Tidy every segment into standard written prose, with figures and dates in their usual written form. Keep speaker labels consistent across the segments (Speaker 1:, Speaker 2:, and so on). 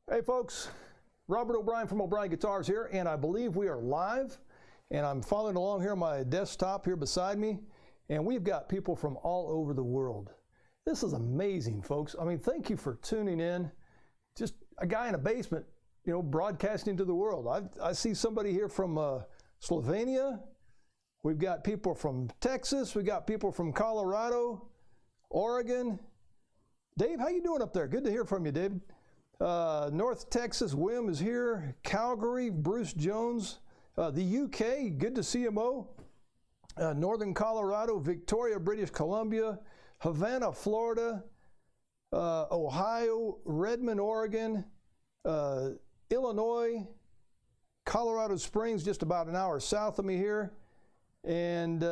Speaker 1: Hey folks, Robert O'Brien from O'Brien Guitars here, and I believe we are live, and I'm following along here on my desktop here beside me, and we've got people from all over the world. This is amazing, folks. I mean, thank you for tuning in. Just a guy in a basement, you know, broadcasting to the world. I see somebody here from Slovenia. We've got people from Texas. We got people from Colorado, Oregon. Dave, how you doing up there? Good to hear from you, David. North Texas, Wim is here. Calgary, Bruce Jones. The UK, good to see you, Mo. Northern Colorado, Victoria, British Columbia, Havana, Florida, Ohio, Redmond, Oregon, Illinois, Colorado Springs, just about an hour south of me here, and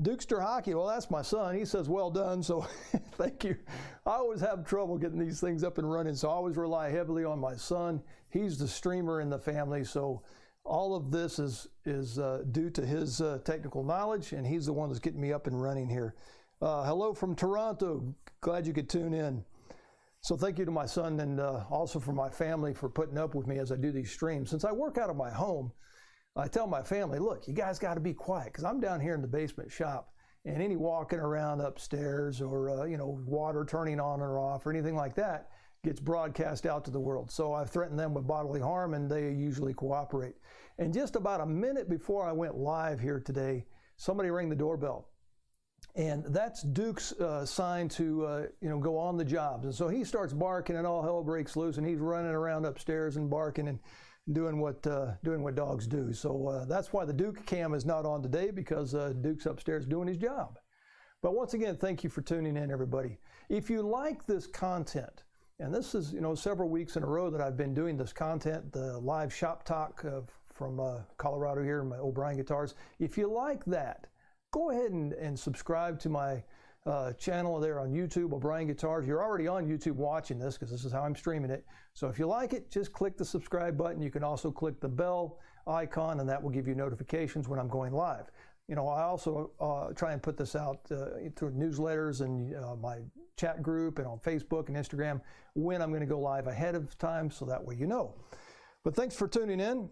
Speaker 1: Dukester Hockey, well, that's my son. He says, well done, so thank you. I always have trouble getting these things up and running, so I always rely heavily on my son. He's the streamer in the family, so all of this is due to his technical knowledge, and he's the one that's getting me up and running here. Hello from Toronto. Glad you could tune in. So thank you to my son and also for my family for putting up with me as I do these streams. Since I work out of my home, I tell my family, look, you guys got to be quiet because I'm down here in the basement shop, and any walking around upstairs or, you know, water turning on or off or anything like that gets broadcast out to the world. So I've threatened them with bodily harm, and they usually cooperate. And just about a minute before I went live here today, somebody rang the doorbell. And that's Duke's sign to, you know, go on the jobs. And so he starts barking and all hell breaks loose, and he's running around upstairs and barking and doing what dogs do. So that's why the Duke cam is not on today, because Duke's upstairs doing his job. But once again, thank you for tuning in, everybody. If you like this content, and this is, you know, several weeks in a row that I've been doing this content, the live shop talk from Colorado here, my O'Brien Guitars. If you like that, go ahead and subscribe to my channel there on YouTube, O'Brien Guitars. You're already on YouTube watching this because this is how I'm streaming it. So if you like it, just click the subscribe button. You can also click the bell icon, and that will give you notifications when I'm going live. You know, I also try and put this out through newsletters and my chat group and on Facebook and Instagram when I'm going to go live ahead of time, so that way you know. But thanks for tuning in,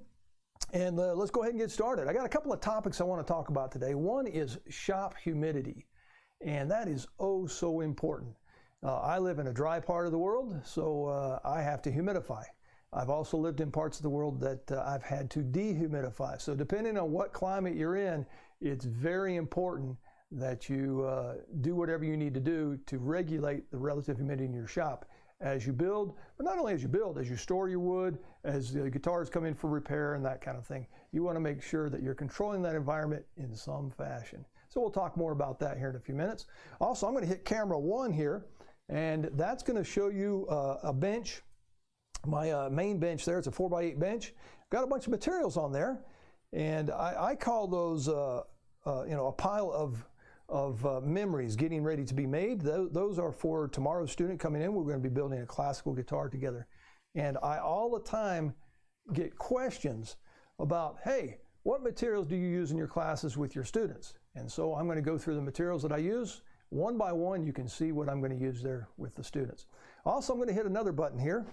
Speaker 1: and let's go ahead and get started. I got a couple of topics I want to talk about today. One is shop humidity, and that is oh so important. I live in a dry part of the world, so I have to humidify. I've also lived in parts of the world that I've had to dehumidify. So depending on what climate you're in, it's very important that you do whatever you need to do to regulate the relative humidity in your shop as you build, but not only as you build, as you store your wood, as the guitars come in for repair and that kind of thing. You want to make sure that you're controlling that environment in some fashion. So we'll talk more about that here in a few minutes. Also, I'm going to hit camera 1 here, and that's going to show you a bench. My main bench there, it's a 4x8 bench. Got a bunch of materials on there, and I call those you know, a pile of memories getting ready to be made. Those are for tomorrow's student coming in. We're going to be building a classical guitar together. And I all the time get questions about, hey, what materials do you use in your classes with your students? And so I'm going to go through the materials that I use. One by one, you can see what I'm going to use there with the students. Also, I'm going to hit another button here,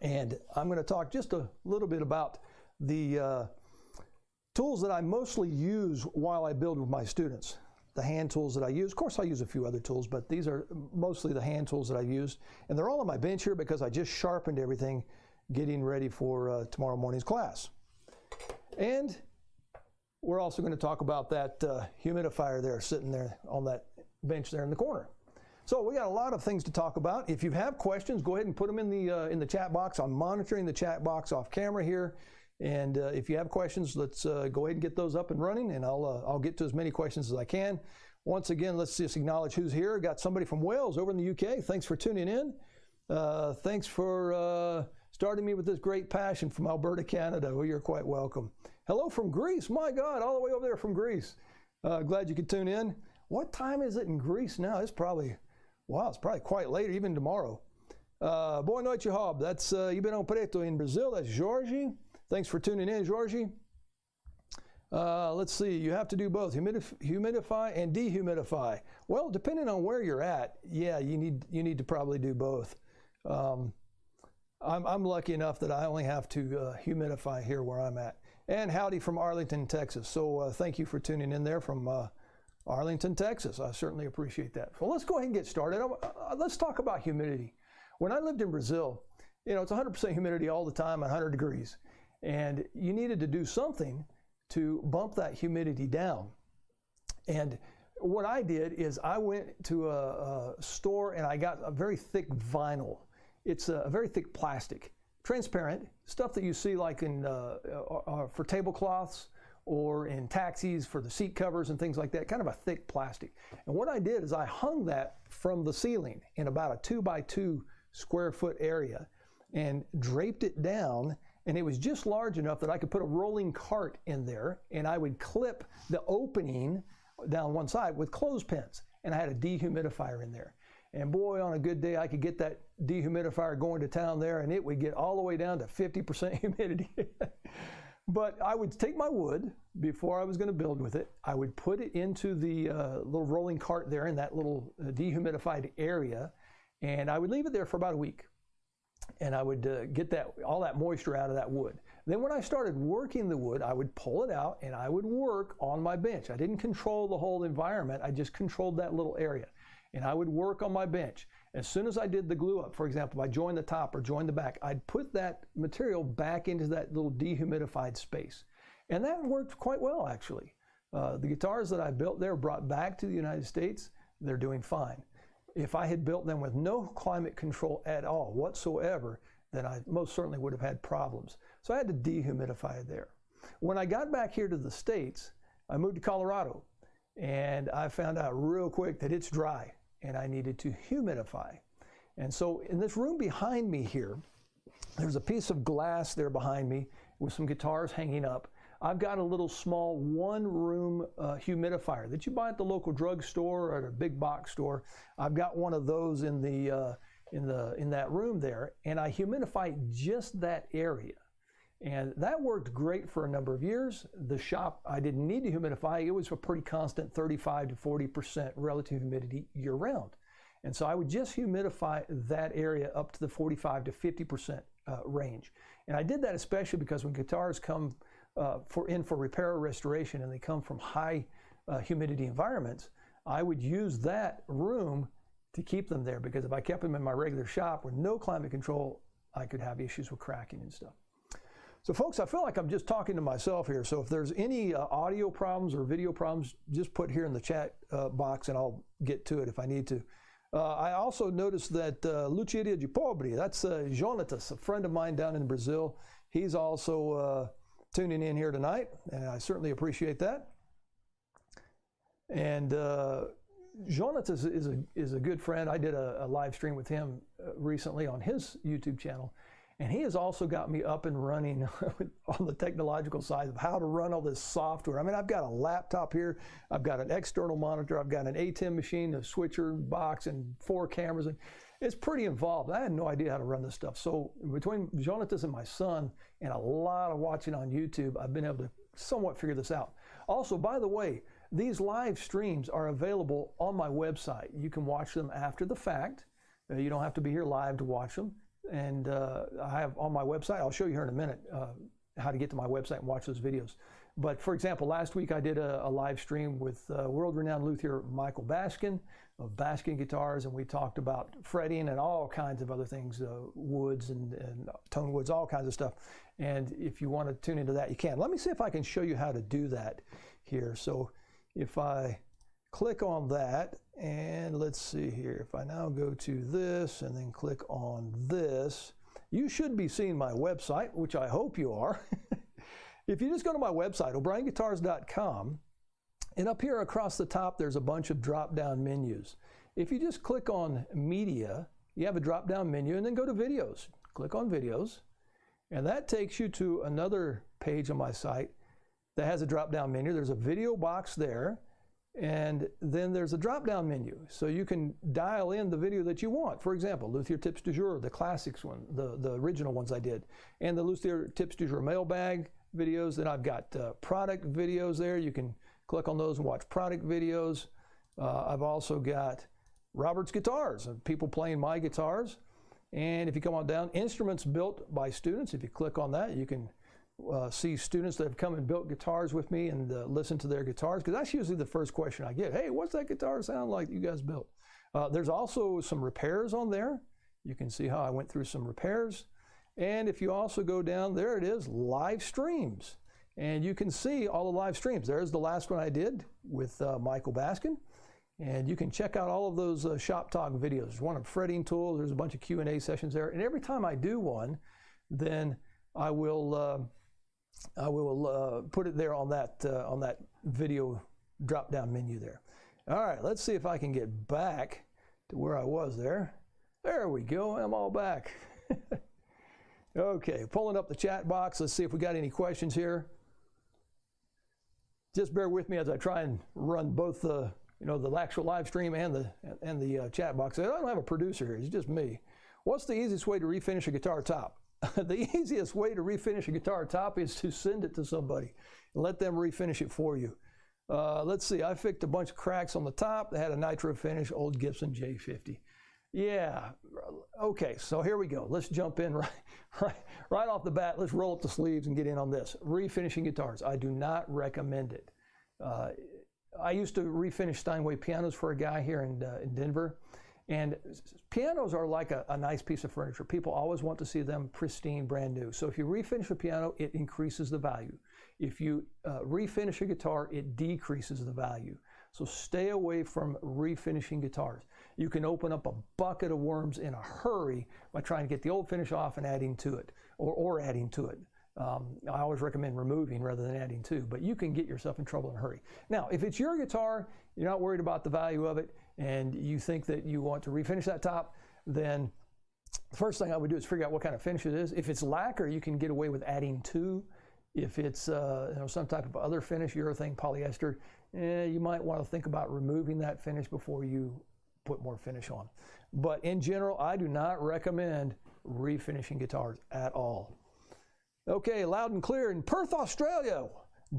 Speaker 1: and I'm going to talk just a little bit about the tools that I mostly use while I build with my students. The hand tools that I use. Of course, I use a few other tools, but these are mostly the hand tools that I use. And they're all on my bench here because I just sharpened everything getting ready for tomorrow morning's class. And we're also going to talk about that humidifier there sitting there on that bench there in the corner. So we got a lot of things to talk about. If you have questions, go ahead and put them in the chat box. I'm monitoring the chat box off camera here. And if you have questions, let's go ahead and get those up and running, and I'll get to as many questions as I can. Once again, let's just acknowledge who's here. Got somebody from Wales over in the UK. Thanks for tuning in. Thanks for starting me with this great passion from Alberta, Canada. Well, you're quite welcome. Hello from Greece. My God, all the way over there from Greece. Glad you could tune in. What time is it in Greece now? It's probably, wow, it's probably quite late, even tomorrow. Boa noite, Rob. That's Ibirão Preto in Brazil. That's Georgie. Thanks for tuning in, Georgie. Let's see, you have to do both, humidify and dehumidify. Well, depending on where you're at, yeah, you need to probably do both. I'm lucky enough that I only have to humidify here where I'm at. And howdy from Arlington, Texas. So thank you for tuning in there from Arlington, Texas. I certainly appreciate that. Well, let's go ahead and get started. Let's talk about humidity. When I lived in Brazil, you know, it's 100% humidity all the time, 100 degrees. And you needed to do something to bump that humidity down. And what I did is I went to a store and I got a very thick vinyl. It's a very thick plastic, transparent, stuff that you see like in for tablecloths or in taxis for the seat covers and things like that, kind of a thick plastic. And what I did is I hung that from the ceiling in about a 2x2 square foot area and draped it down, and it was just large enough that I could put a rolling cart in there, and I would clip the opening down one side with clothespins, and I had a dehumidifier in there. And boy, on a good day, I could get that dehumidifier going to town there, and it would get all the way down to 50% humidity. But I would take my wood before I was going to build with it. I would put it into the little rolling cart there in that little dehumidified area, and I would leave it there for about a week. And I would get all that moisture out of that wood. Then when I started working the wood, I would pull it out and I would work on my bench. I didn't control the whole environment. I just controlled that little area. And I would work on my bench. As soon as I did the glue up, for example, if I joined the top or joined the back, I'd put that material back into that little dehumidified space. And that worked quite well, actually. The guitars that I built there brought back to the United States, they're doing fine. If I had built them with no climate control at all whatsoever, then I most certainly would have had problems. So I had to dehumidify there. When I got back here to the States, I moved to Colorado, and I found out real quick that it's dry, and I needed to humidify. And so in this room behind me here, there's a piece of glass there behind me with some guitars hanging up. I've got a little small one-room humidifier that you buy at the local drugstore or at a big box store. I've got one of those in that room there, and I humidify just that area. And that worked great for a number of years. The shop, I didn't need to humidify. It was a pretty constant 35 to 40% relative humidity year-round. And so I would just humidify that area up to the 45 to 50% range. And I did that especially because when guitars come for repair or restoration and they come from high humidity environments, I would use that room to keep them there, because if I kept them in my regular shop with no climate control, I could have issues with cracking and stuff. So folks, I feel like I'm just talking to myself here. So if there's any audio problems or video problems, just put here in the chat box and I'll get to it if I need to. I also noticed that Luthier de Pobre, that's Jonatas, a friend of mine down in Brazil. He's also tuning in here tonight, and I certainly appreciate that. And Jonatas is a good friend. I did a live stream with him recently on his YouTube channel. And he has also got me up and running on the technological side of how to run all this software. I mean, I've got a laptop here, I've got an external monitor, I've got an A10 machine, a switcher box, and 4 cameras. And it's pretty involved. I had no idea how to run this stuff. So between Jonatas and my son and a lot of watching on YouTube, I've been able to somewhat figure this out. Also, by the way, these live streams are available on my website. You can watch them after the fact. You don't have to be here live to watch them. And I have on my website, I'll show you here in a minute how to get to my website and watch those videos. But for example, last week I did a live stream with world-renowned luthier Michael Baskin of Baskin Guitars, and we talked about fretting and all kinds of other things, woods and tone woods, all kinds of stuff. And if you want to tune into that, you can. Let me see if I can show you how to do that here. So if I click on that, and let's see here, if I now go to this and then click on this, you should be seeing my website, which I hope you are. If you just go to my website, o'brienguitars.com, and up here across the top there's a bunch of drop-down menus. If you just click on Media, you have a drop-down menu, and then go to Videos. Click on Videos, and that takes you to another page on my site that has a drop-down menu. There's a video box there, and then there's a drop-down menu. So you can dial in the video that you want. For example, Luthier Tips du Jour, the classics one, the original ones I did, and the Luthier Tips du Jour mailbag videos. Then I've got product videos there. You can click on those and watch product videos. I've also got Robert's guitars, people playing my guitars. And if you come on down, instruments built by students. If you click on that, you can see students that have come and built guitars with me and listen to their guitars, because that's usually the first question I get. Hey, what's that guitar sound like you guys built? There's also some repairs on there. You can see how I went through some repairs. And if you also go down, there it is, live streams. And you can see all the live streams. There's the last one I did with Michael Baskin. And you can check out all of those shop talk videos. There's one on fretting tools. There's a bunch of Q&A sessions there. And every time I do one, then I will put it there on that video drop-down menu there. All right, let's see if I can get back to where I was there. There we go. I'm all back. Okay, pulling up the chat box. Let's see if we got any questions here. Just bear with me as I try and run both the actual live stream and the chat box. I don't have a producer here. It's just me. What's the easiest way to refinish a guitar top? The easiest way to refinish a guitar top is to send it to somebody and let them refinish it for you. Let's see. I fixed a bunch of cracks on the top. They had a nitro finish, old Gibson J50. Yeah. Okay. So here we go. Let's jump in right off the bat. Let's roll up the sleeves and get in on this. Refinishing guitars. I do not recommend it. I used to refinish Steinway pianos for a guy here in Denver. And pianos are like a nice piece of furniture. People always want to see them pristine, brand new. So if you refinish a piano, it increases the value. If you refinish a guitar, it decreases the value. So stay away from refinishing guitars. You can open up a bucket of worms in a hurry by trying to get the old finish off and adding to it, or adding to it. I always recommend removing rather than adding to, but you can get yourself in trouble in a hurry. Now, if it's your guitar, you're not worried about the value of it, and you think that you want to refinish that top, then the first thing I would do is figure out what kind of finish it is. If it's lacquer, you can get away with adding to. If it's some type of other finish, urethane, polyester, you might want to think about removing that finish before you put more finish on. But in general, I do not recommend refinishing guitars at all. Okay, loud and clear in Perth, Australia.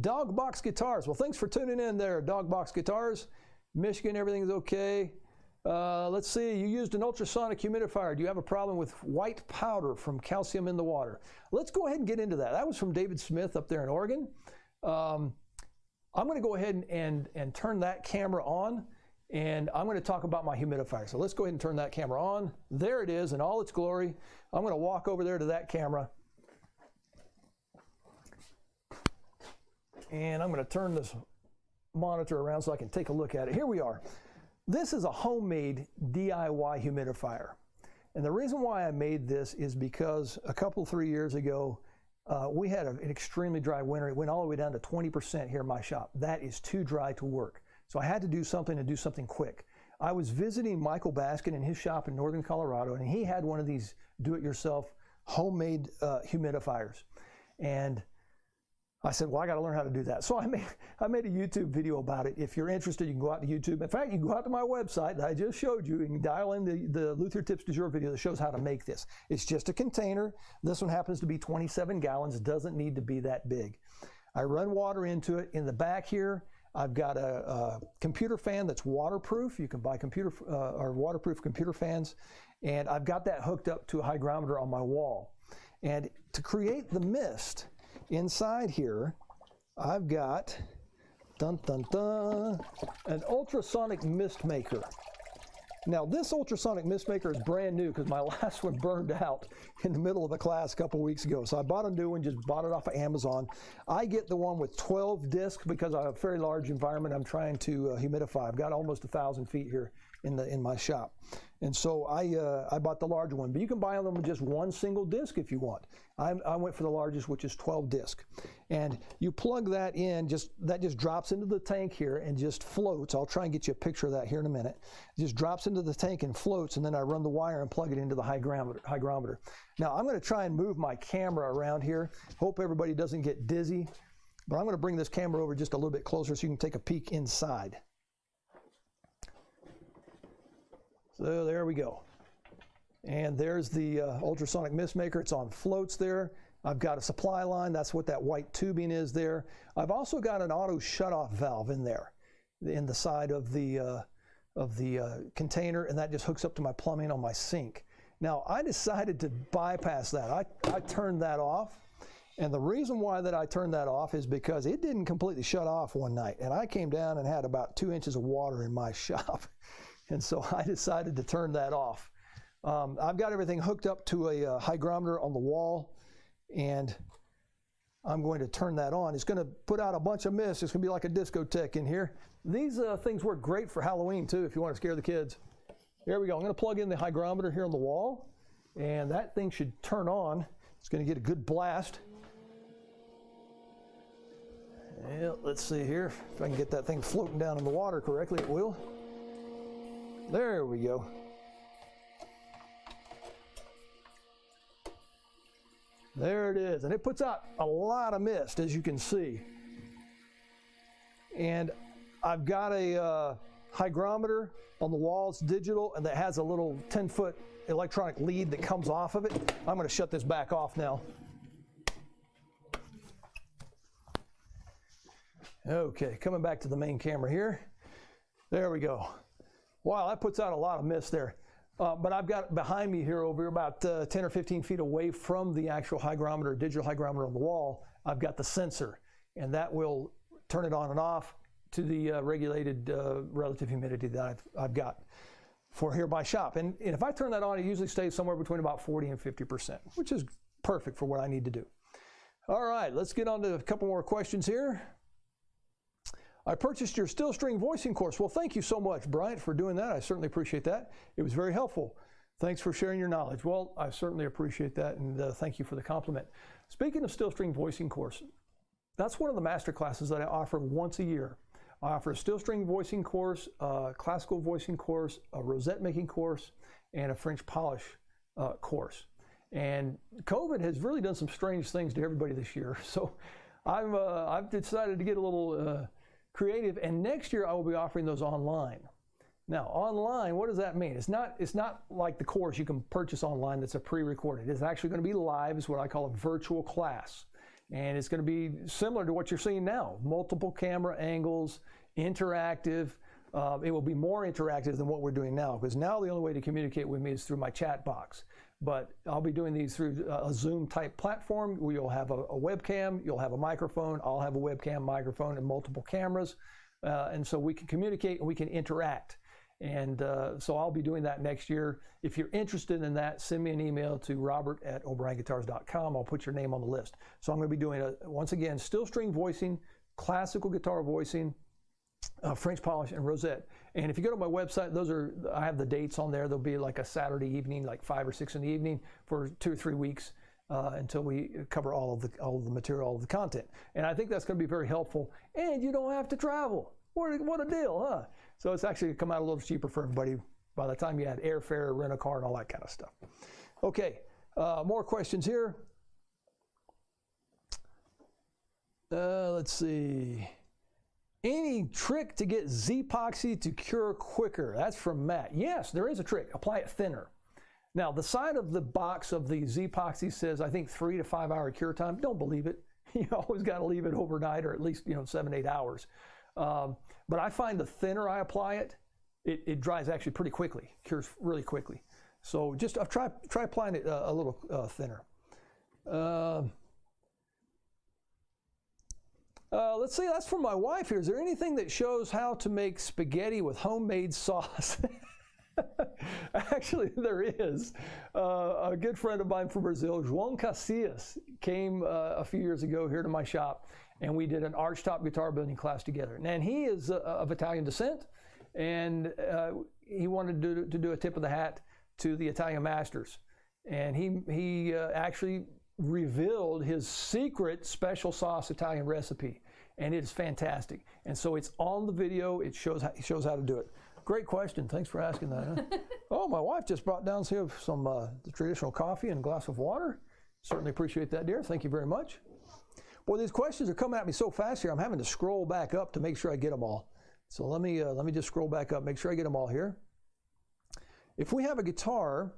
Speaker 1: Dog Box Guitars. Well, thanks for tuning in there, Dog Box Guitars. Michigan, everything's okay. Let's see, you used an ultrasonic humidifier. Do you have a problem with white powder from calcium in the water? Let's go ahead and get into that. That was from David Smith up there in Oregon. I'm going to go ahead and turn that camera on, and I'm going to talk about my humidifier. So let's go ahead and turn that camera on. There it is in all its glory. I'm going to walk over there to that camera, and I'm going to turn this monitor around so I can take a look at it. Here we are. This is a homemade DIY humidifier. And the reason why I made this is because a couple, 3 years ago, we had an extremely dry winter. It went all the way down to 20% here in my shop. That is too dry to work. So I had to do something and do something quick. I was visiting Michael Baskin in his shop in northern Colorado, and he had one of these do-it-yourself homemade humidifiers. And I said, well, I got to learn how to do that. So I made a YouTube video about it. If you're interested, you can go out to YouTube. In fact, you can go out to my website that I just showed you. You can dial in the Luthier Tips du Jour video that shows how to make this. It's just a container. This one happens to be 27 gallons. It doesn't need to be that big. I run water into it. In the back here, I've got a computer fan that's waterproof. You can buy or waterproof computer fans. And I've got that hooked up to a hygrometer on my wall. And to create the mist, inside here, I've got, dun dun dun, an ultrasonic mist maker. Now this ultrasonic mist maker is brand new because my last one burned out in the middle of a class a couple weeks ago. So I bought a new one, just bought it off of Amazon. I get the one with 12 discs because I have a very large environment I'm trying to humidify. I've got almost 1,000 feet here in my shop. And so I bought the larger one, but you can buy them with just one single disc if you want. I went for the largest, which is 12 disc. And you plug that in, that just drops into the tank here and just floats. I'll try and get you a picture of that here in a minute. It just drops into the tank and floats, and then I run the wire and plug it into the hygrometer. Now I'm going to try and move my camera around here. Hope everybody doesn't get dizzy, but I'm going to bring this camera over just a little bit closer so you can take a peek inside. So there we go. And there's the ultrasonic mist maker. It's on floats there. I've got a supply line. That's what that white tubing is there. I've also got an auto shutoff valve in there, in the side of the container, and that just hooks up to my plumbing on my sink. Now, I decided to bypass that. I turned that off. And the reason why that I turned that off is because it didn't completely shut off one night. And I came down and had about 2 inches of water in my shop. And so I decided to turn that off. I've got everything hooked up to a hygrometer on the wall, and I'm going to turn that on. It's going to put out a bunch of mist. It's going to be like a discotheque in here. These things work great for Halloween, too, if you want to scare the kids. There we go. I'm going to plug in the hygrometer here on the wall, and that thing should turn on. It's going to get a good blast. Yeah, let's see here if I can get that thing floating down in the water correctly. It will. There we go. There it is, and it puts out a lot of mist, as you can see. And I've got a hygrometer on the wall. It's digital, and that has a little 10-foot electronic lead that comes off of it. I'm going to shut this back off now. Okay, coming back to the main camera here. There we go. Wow, that puts out a lot of mist there. But I've got behind me here, over about 10 or 15 feet away from the actual hygrometer, digital hygrometer on the wall, I've got the sensor, and that will turn it on and off to the regulated relative humidity that I've got for here by shop. And if I turn that on, it usually stays somewhere between about 40 and 50%, which is perfect for what I need to do. All right, let's get on to a couple more questions here. I purchased your steel string voicing course. Well, thank you so much, Bryant, for doing that. I certainly appreciate that. It was very helpful. Thanks for sharing your knowledge. Well, I certainly appreciate that, and thank you for the compliment. Speaking of steel string voicing course, that's one of the master classes that I offer once a year. I offer a steel string voicing course, a classical voicing course, a rosette making course, and a French polish course. And COVID has really done some strange things to everybody this year. So I've decided to get a little creative, and next year I will be offering those online. Now, online, what does that mean? It's not like the course you can purchase online that's a pre-recorded. It's actually going to be live. It's what I call a virtual class. And it's going to be similar to what you're seeing now. Multiple camera angles, interactive. It will be more interactive than what we're doing now, because now the only way to communicate with me is through my chat box. But I'll be doing these through a Zoom type platform where you'll have a webcam, you'll have a microphone, I'll have a webcam, microphone, and multiple cameras. And so we can communicate and we can interact. And so I'll be doing that next year. If you're interested in that, send me an email to robert@o'brienguitars.com. I'll put your name on the list. So I'm going to be doing, once again, steel string voicing, classical guitar voicing, French polish, and rosette. And if you go to my website, I have the dates on there. There'll be like a Saturday evening, like 5 or 6 in the evening for 2 or 3 weeks until we cover all of the material, all of the content. And I think that's going to be very helpful. And you don't have to travel. What a deal, huh? So it's actually come out a little cheaper for everybody by the time you add airfare, rent a car, and all that kind of stuff. Okay, more questions here. Let's see. Any trick to get Z-epoxy to cure quicker? That's from Matt. Yes, there is a trick. Apply it thinner. Now, the side of the box of the Z-epoxy says, I think, 3 to 5 hour cure time. Don't believe it. You always got to leave it overnight, or at least 7, 8 hours. But I find the thinner I apply it, it dries actually pretty quickly, cures really quickly. So just try applying it a little thinner. Let's see, that's from my wife here. Is there anything that shows how to make spaghetti with homemade sauce? Actually, there is. A good friend of mine from Brazil, João Casillas, came a few years ago here to my shop, and we did an archtop guitar building class together. And he is of Italian descent, and he wanted to do a tip of the hat to the Italian masters. And he actually revealed his secret special sauce Italian recipe, and it's fantastic. And so it's on the video. It shows how to do it. Great question. Thanks for asking that. Huh? Oh, my wife just brought down some the traditional coffee and a glass of water. Certainly appreciate that, dear. Thank you very much. Boy, these questions are coming at me so fast here. I'm having to scroll back up to make sure I get them all. So let me just scroll back up, make sure I get them all here. If we have a guitar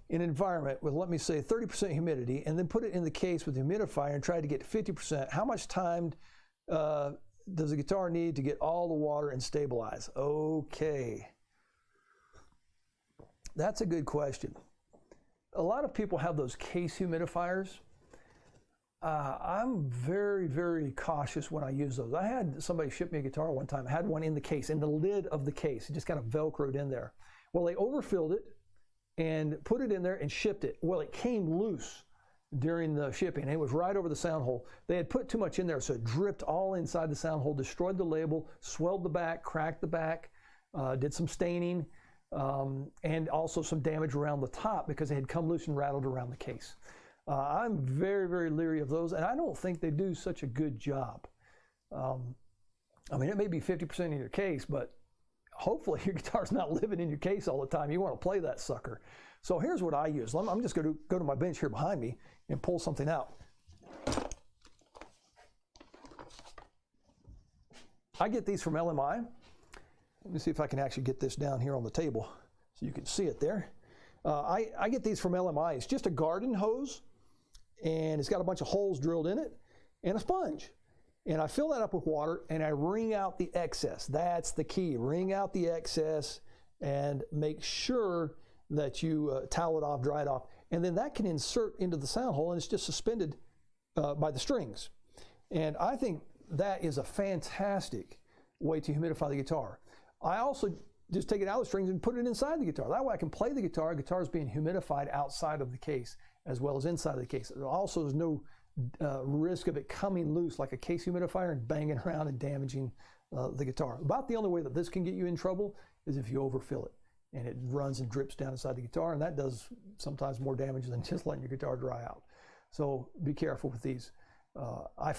Speaker 1: in an environment with, let me say, 30% humidity, and then put it in the case with the humidifier and try to get to 50%, how much time does the guitar need to get all the water and stabilize? Okay. That's a good question. a lot of people have those case humidifiers. I'm very, very cautious when I use those. I had somebody ship me a guitar one time. I had one in the case, in the lid of the case. It just kind of Velcroed in there. Well, they overfilled it and put it in there and shipped it. Well, it came loose during the shipping. It was right over the sound hole. They had put too much in there, so it dripped all inside the sound hole, destroyed the label, swelled the back, cracked the back, did some staining, and also some damage around the top because it had come loose and rattled around the case. I'm very, very leery of those, and I don't think they do such a good job. I mean, it may be 50% in your case, but hopefully your guitar's not living in your case all the time. You want to play that sucker. So here's what I use. I'm just going to go to my bench here behind me and pull something out. I get these from LMI. Let me see if I can actually get this down here on the table so you can see it there. I get these from LMI. It's just a garden hose, and it's got a bunch of holes drilled in it and a sponge. And I fill that up with water, and I wring out the excess. That's the key. Wring out the excess and make sure that you towel it off, dry it off. And then that can insert into the sound hole, and it's just suspended by the strings. And I think that is a fantastic way to humidify the guitar. I also just take it out of the strings and put it inside the guitar. That way I can play the guitar. The guitar is being humidified outside of the case as well as inside of the case. There also is no risk of it coming loose like a case humidifier and banging around and damaging the guitar. About the only way that this can get you in trouble is if you overfill it and it runs and drips down inside the guitar, and that does sometimes more damage than just letting your guitar dry out. So be careful with these. I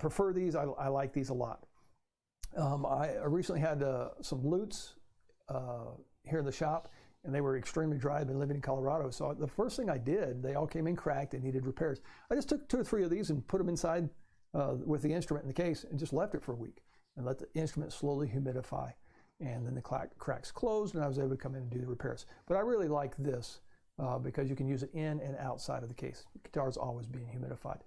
Speaker 1: prefer these. I like these a lot. I recently had some lutes here in the shop, and they were extremely dry. I've been living in Colorado, so the first thing I did, they all came in cracked and needed repairs. I just took 2 or 3 of these and put them inside with the instrument in the case and just left it for a week and let the instrument slowly humidify. And then the cracks closed, and I was able to come in and do the repairs. But I really like this because you can use it in and outside of the case. The guitar is always being humidified.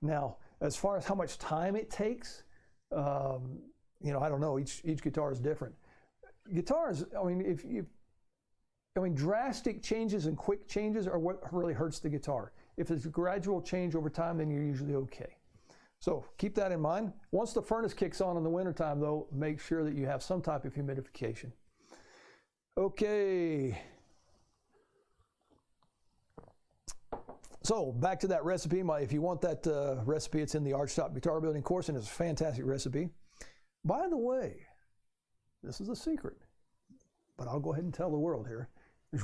Speaker 1: Now, as far as how much time it takes, you know, I don't know. Each guitar is different. Guitars, I mean, drastic changes and quick changes are what really hurts the guitar. If it's a gradual change over time, then you're usually okay. So keep that in mind. Once the furnace kicks on in the wintertime, though, make sure that you have some type of humidification. Okay. So back to that recipe. If you want that recipe, it's in the Archtop guitar building course, and it's a fantastic recipe. By the way, this is a secret, but I'll go ahead and tell the world here.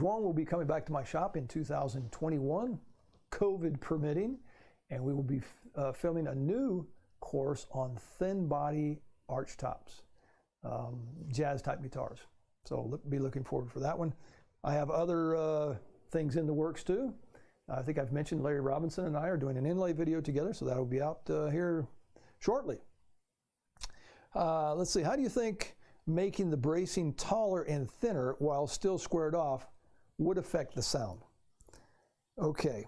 Speaker 1: Juan will be coming back to my shop in 2021, COVID permitting, and we will be filming a new course on thin body archtops, jazz type guitars. So be looking forward for that one. I have other things in the works too. I think I've mentioned Larry Robinson and I are doing an inlay video together, so that'll be out here shortly. Let's see, how do you think making the bracing taller and thinner while still squared off would affect the sound? Okay,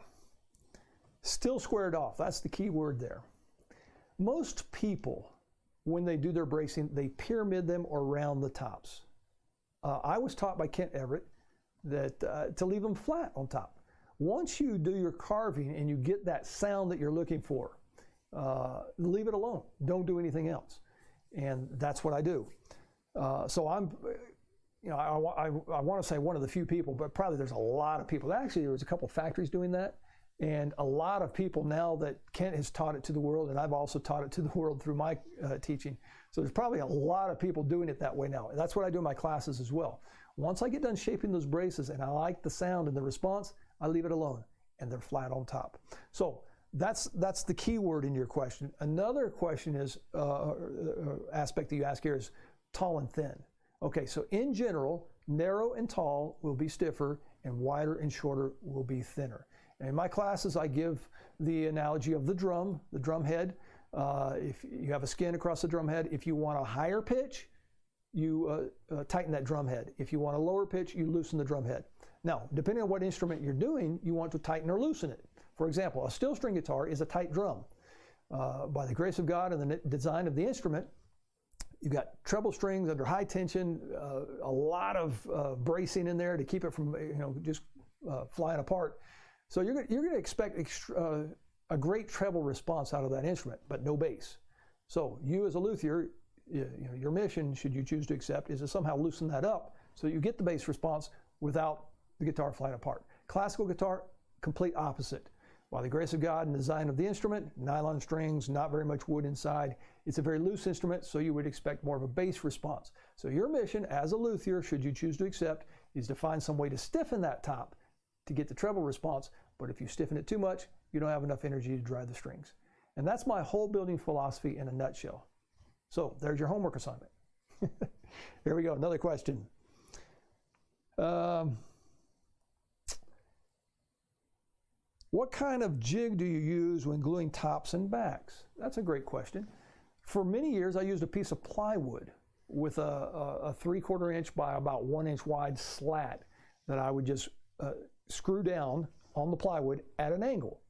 Speaker 1: still squared off, that's the key word there. Most people, when they do their bracing, they pyramid them or round the tops. I was taught by Kent Everett that to leave them flat on top. Once you do your carving and you get that sound that you're looking for, leave it alone. Don't do anything else. And that's what I do. So I'm, you know, I want to say one of the few people, but probably there's a lot of people. Actually, there was a couple factories doing that, and a lot of people now that Kent has taught it to the world, and I've also taught it to the world through my teaching. So there's probably a lot of people doing it that way now. And that's what I do in my classes as well. Once I get done shaping those braces and I like the sound and the response, I leave it alone, and they're flat on top. So that's the key word in your question. Another question is, aspect that you ask here is tall and thin. Okay, so in general, narrow and tall will be stiffer, and wider and shorter will be thinner. And in my classes, I give the analogy of the drum head. If you have a skin across the drum head, if you want a higher pitch, you tighten that drum head. If you want a lower pitch, you loosen the drum head. Now, depending on what instrument you're doing, you want to tighten or loosen it. For example, a steel string guitar is a tight drum. By the grace of God and the design of the instrument, you've got treble strings under high tension, a lot of bracing in there to keep it from just flying apart. So you're going to expect a great treble response out of that instrument, but no bass. So you as a luthier, your mission, should you choose to accept, is to somehow loosen that up so you get the bass response without the guitar flying apart. Classical guitar, complete opposite. By the grace of God and design of the instrument, nylon strings, not very much wood inside. It's a very loose instrument, so you would expect more of a bass response. So your mission as a luthier, should you choose to accept, is to find some way to stiffen that top to get the treble response. But if you stiffen it too much, you don't have enough energy to drive the strings. And that's my whole building philosophy in a nutshell. So there's your homework assignment. Here we go, another question. What kind of jig do you use when gluing tops and backs? That's a great question. For many years, I used a piece of plywood with a 3/4 inch by about 1 inch wide slat that I would just screw down on the plywood at an angle.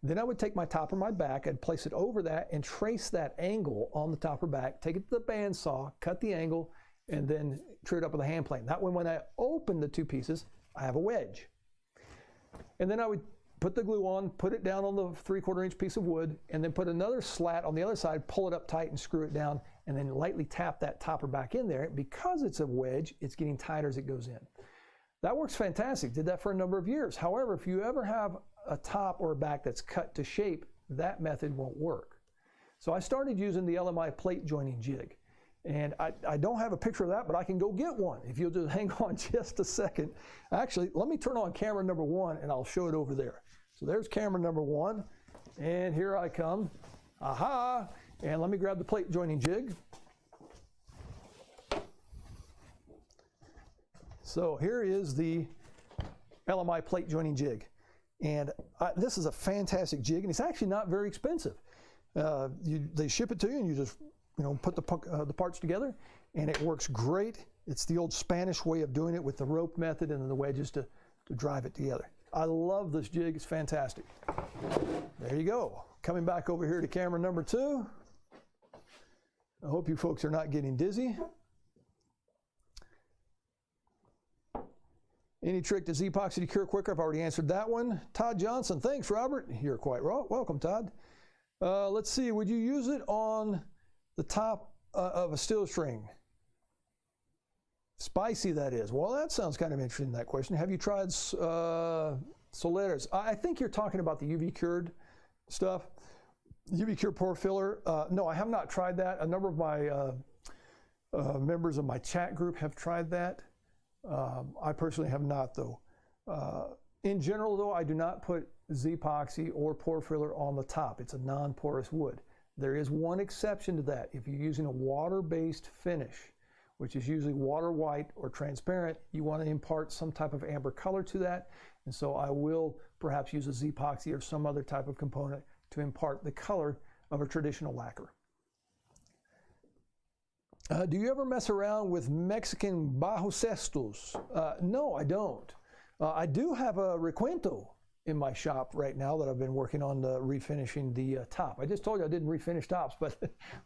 Speaker 1: Then I would take my top or my back, I'd place it over that and trace that angle on the top or back, take it to the bandsaw, cut the angle, and then trim it up with a hand plane. That way, when I open the two pieces, I have a wedge. And then I would put the glue on, put it down on the 3/4 inch piece of wood, and then put another slat on the other side, pull it up tight and screw it down, and then lightly tap that top or back in there. Because it's a wedge, it's getting tighter as it goes in. That works fantastic. Did that for a number of years. However, if you ever have a top or a back that's cut to shape, that method won't work. So I started using the LMI plate joining jig. And I don't have a picture of that, but I can go get one if you'll just hang on just a second. Actually, let me turn on camera number 1 and I'll show it over there. So there's camera number 1, and here I come. Aha! And let me grab the plate joining jig. So here is the LMI plate joining jig. And this is a fantastic jig, and it's actually not very expensive. They ship it to you, and you just put the parts together, and it works great. It's the old Spanish way of doing it with the rope method and then the wedges to drive it together. I love this jig. It's fantastic. There you go. Coming back over here to camera number 2. I hope you folks are not getting dizzy. Any trick to epoxy to cure quicker? I've already answered that one. Todd Johnson, thanks, Robert. You're quite welcome, Todd. Let's see, would you use it on the top of a steel string? Spicy, that is. Well, that sounds kind of interesting, that question. Have you tried Soleras? I think you're talking about the UV cured stuff. UV cured pore filler. No, I have not tried that. A number of my members of my chat group have tried that. I personally have not, though. In general, though, I do not put epoxy or pore filler on the top. It's a non-porous wood. There is one exception to that. If you're using a water-based finish, which is usually water white or transparent, you want to impart some type of amber color to that. And so I will perhaps use a epoxy or some other type of component to impart the color of a traditional lacquer. Do you ever mess around with Mexican bajo cestos? No, I don't. I do have a recuento in my shop right now that I've been working on refinishing the top. I just told you I didn't refinish tops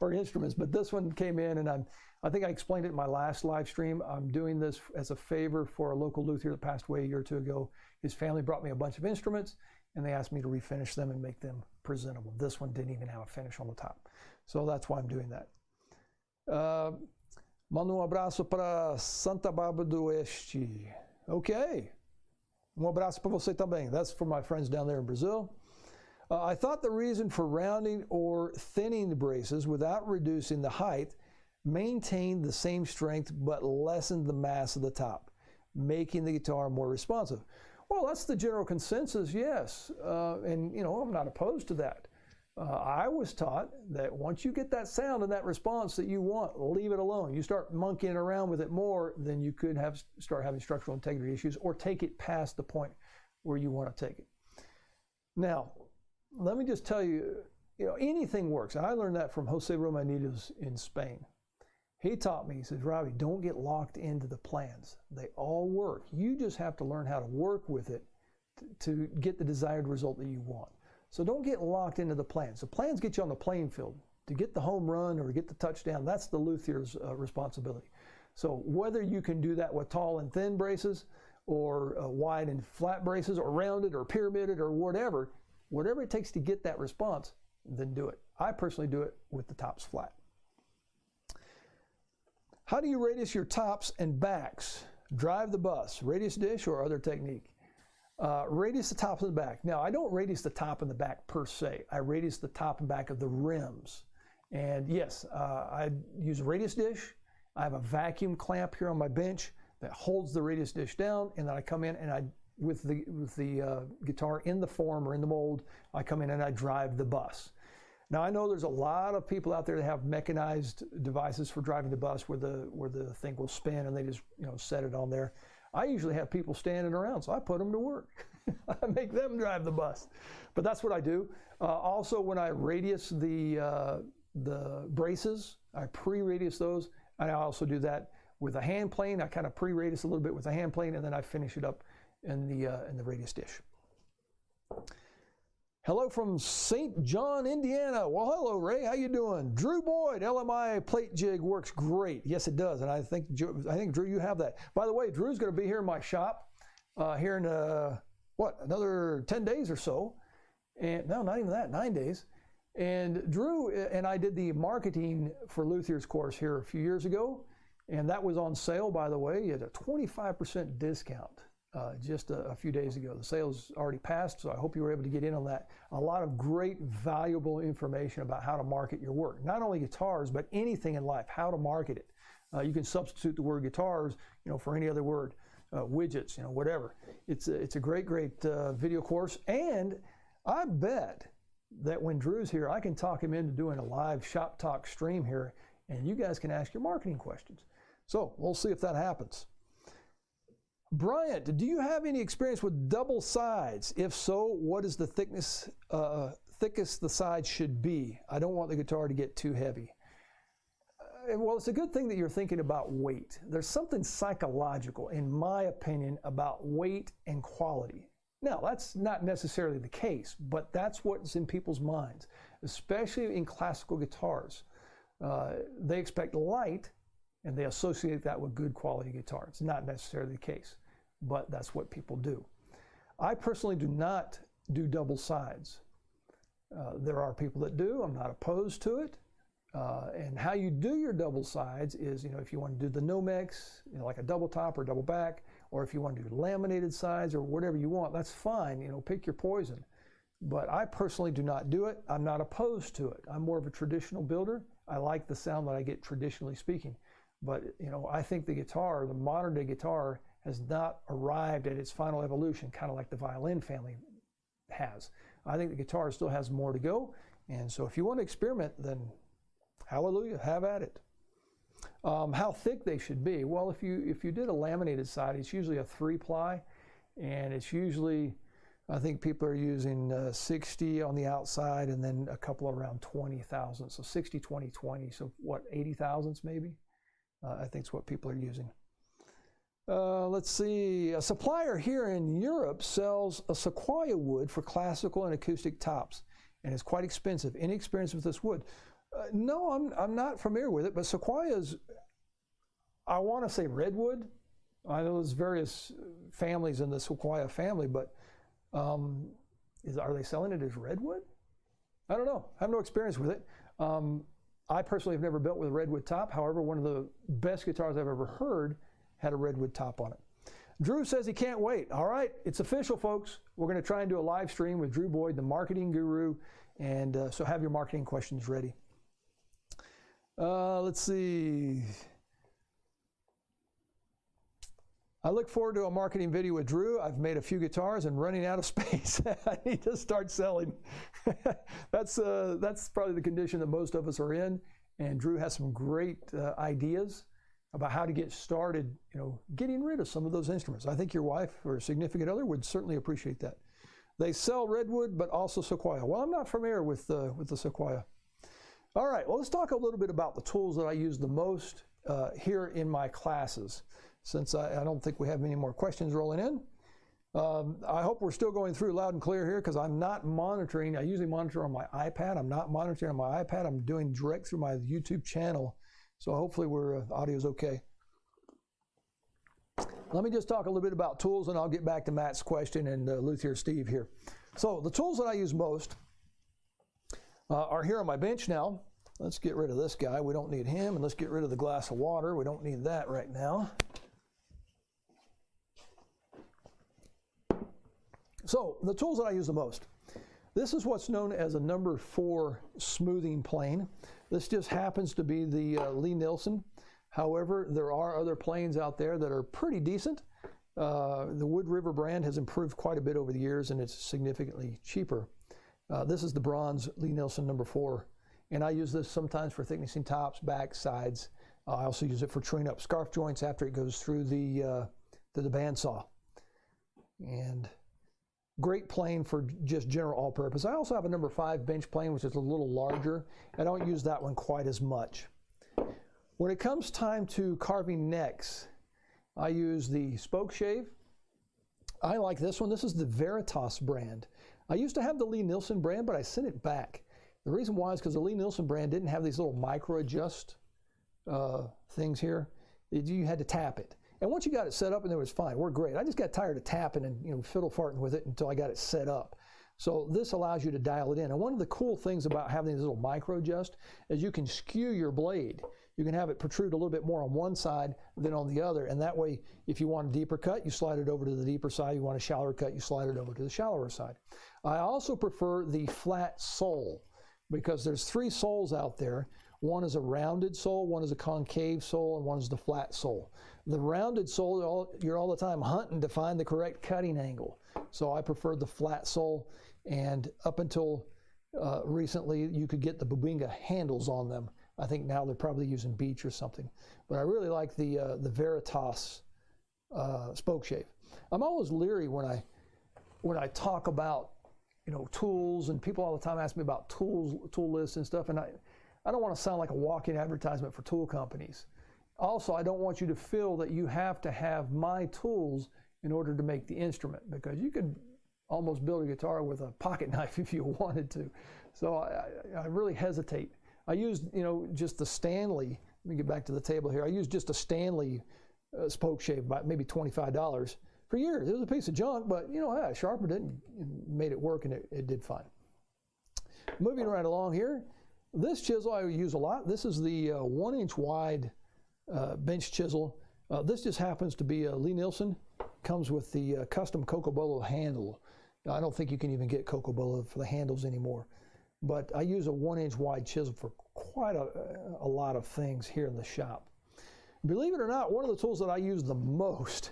Speaker 1: or instruments, but this one came in, and I think I explained it in my last live stream. I'm doing this as a favor for a local luthier that passed away a year or two ago. His family brought me a bunch of instruments, and they asked me to refinish them and make them presentable. This one didn't even have a finish on the top. So that's why I'm doing that. Manda abraço para Santa Bárbara do Oeste. Okay. Abraço para você também. That's for my friends down there in Brazil. I thought the reason for rounding or thinning the braces without reducing the height maintained the same strength but lessened the mass of the top, making the guitar more responsive. Well, that's the general consensus, yes. And, I'm not opposed to that. I was taught that once you get that sound and that response that you want, leave it alone. You start monkeying around with it more, then you could start having structural integrity issues or take it past the point where you want to take it. Now, let me just tell you, anything works. And I learned that from Jose Romanitos in Spain. He taught me, he says, Robbie, don't get locked into the plans. They all work. You just have to learn how to work with it to get the desired result that you want. So don't get locked into the plans. The plans get you on the playing field. To get the home run or get the touchdown, that's the luthier's responsibility. So whether you can do that with tall and thin braces or wide and flat braces, or rounded or pyramided or whatever it takes to get that response, then do it. I personally do it with the tops flat. How do you radius your tops and backs? Drive the bus, radius dish, or other technique? Radius the top and the back. Now, I don't radius the top and the back per se. I radius the top and back of the rims. And yes, I use a radius dish. I have a vacuum clamp here on my bench that holds the radius dish down, and then I come in and I, with the guitar in the form or in the mold, I come in and I drive the bus. Now, I know there's a lot of people out there that have mechanized devices for driving the bus where the thing will spin and they just set it on there. I usually have people standing around, so I put them to work. I make them drive the bus. But that's what I do. Also, when I radius the braces, I pre-radius those, and I also do that with a hand plane. I kind of pre-radius a little bit with a hand plane, and then I finish it up in the radius dish. Hello from St. John, Indiana. Well, hello, Ray. How you doing? Drew Boyd, LMI plate jig works great. Yes, it does, and I think Drew, you have that. By the way, Drew's going to be here in my shop here in another 10 days or so, and no, not even that, 9 days. And Drew and I did the marketing for Luthier's course here a few years ago, and that was on sale, by the way, at a 25% discount. Just a few days ago. The sale's already passed, so I hope you were able to get in on that. A lot of great, valuable information about how to market your work. Not only guitars, but anything in life, how to market it. You can substitute the word guitars, for any other word, widgets, whatever. It's a great video course, and I bet that when Drew's here, I can talk him into doing a live shop talk stream here, and you guys can ask your marketing questions. So we'll see if that happens. Bryant, do you have any experience with double sides? If so, what is the thickest the side should be? I don't want the guitar to get too heavy. Well, it's a good thing that you're thinking about weight. There's something psychological, in my opinion, about weight and quality. Now, that's not necessarily the case, but that's what's in people's minds, especially in classical guitars. They expect light, and they associate that with good quality guitar. It's not necessarily the case, but that's what people do. I personally do not do double sides. There are people that do. I'm not opposed to it. And how you do your double sides is, if you want to do the Nomex, like a double top or double back, or if you want to do laminated sides or whatever you want, that's fine. Pick your poison. But I personally do not do it. I'm not opposed to it. I'm more of a traditional builder. I like the sound that I get traditionally speaking. But, I think the guitar, the modern day guitar, has not arrived at its final evolution, kind of like the violin family has. I think the guitar still has more to go. And so if you want to experiment, then hallelujah, have at it. How thick they should be? Well, if you did a laminated side, it's usually a 3-ply, and it's usually, I think people are using 60 on the outside, and then a couple around 20 thousandths. So 60, 20, 20. So what, 80 thousandths maybe? I think it's what people are using. Let's see. A supplier here in Europe sells a sequoia wood for classical and acoustic tops, and it's quite expensive. Any experience with this wood? No, I'm not familiar with it, but sequoias, I want to say redwood. I know there's various families in the sequoia family, but are they selling it as redwood? I don't know. I have no experience with it. I personally have never built with a redwood top. However, one of the best guitars I've ever heard had a redwood top on it. Drew says he can't wait. All right, it's official, folks. We're going to try and do a live stream with Drew Boyd, the marketing guru, and so have your marketing questions ready. Let's see. I look forward to a marketing video with Drew. I've made a few guitars and running out of space. I need to start selling. That's probably the condition that most of us are in. And Drew has some great ideas about how to get started, getting rid of some of those instruments. I think your wife or significant other would certainly appreciate that. They sell redwood, but also sequoia. Well, I'm not familiar with the sequoia. All right, well, let's talk a little bit about the tools that I use the most here in my classes, since I don't think we have many more questions rolling in. I hope we're still going through loud and clear here, because I'm not monitoring. I usually monitor on my iPad. I'm not monitoring on my iPad. I'm doing direct through my YouTube channel. So hopefully the audio's okay. Let me just talk a little bit about tools, and I'll get back to Matt's question and Luthier Steve here. So the tools that I use most are here on my bench now. Let's get rid of this guy. We don't need him. And let's get rid of the glass of water. We don't need that right now. So the tools that I use the most. This is what's known as a number 4 smoothing plane. This just happens to be the Lie-Nielsen. However, there are other planes out there that are pretty decent. The Wood River brand has improved quite a bit over the years, and it's significantly cheaper. This is the bronze Lie-Nielsen number 4, and I use this sometimes for thicknessing tops, backs, sides. I also use it for truing up scarf joints after it goes through the bandsaw. And great plane for just general all-purpose. I also have a number 5 bench plane, which is a little larger. I don't use that one quite as much. When it comes time to carving necks, I use the spoke shave. I like this one. This is the Veritas brand. I used to have the Lie-Nielsen brand, but I sent it back. The reason why is because the Lie-Nielsen brand didn't have these little micro adjust things here. You had to tap it. And once you got it set up, and it was fine, worked great. I just got tired of tapping and fiddle farting with it until I got it set up. So this allows you to dial it in. And one of the cool things about having these little micro adjust is you can skew your blade. You can have it protrude a little bit more on one side than on the other. And that way, if you want a deeper cut, you slide it over to the deeper side. You want a shallower cut, you slide it over to the shallower side. I also prefer the flat sole because there's 3 soles out there. One is a rounded sole, one is a concave sole, and one is the flat sole. The rounded sole, you're all the time hunting to find the correct cutting angle. So I preferred the flat sole, and up until recently, you could get the Bubinga handles on them. I think now they're probably using beech or something. But I really like the Veritas spoke shave. I'm always leery when I talk about tools, and people all the time ask me about tools, tool lists and stuff, and I don't want to sound like a walking advertisement for tool companies. Also, I don't want you to feel that you have to have my tools in order to make the instrument, because you could almost build a guitar with a pocket knife if you wanted to. So I really hesitate. I used, just the Stanley. Let me get back to the table here. I used just a Stanley spoke shave, about maybe $25 for years. It was a piece of junk, but I sharpened it and made it work, and it did fine. Moving right along here. This chisel I use a lot. This is the 1-inch wide bench chisel. This just happens to be a Lie-Nielsen. Comes with the custom Cocobolo handle. I don't think you can even get Cocobolo for the handles anymore. But I use a 1-inch wide chisel for quite a lot of things here in the shop. Believe it or not, one of the tools that I use the most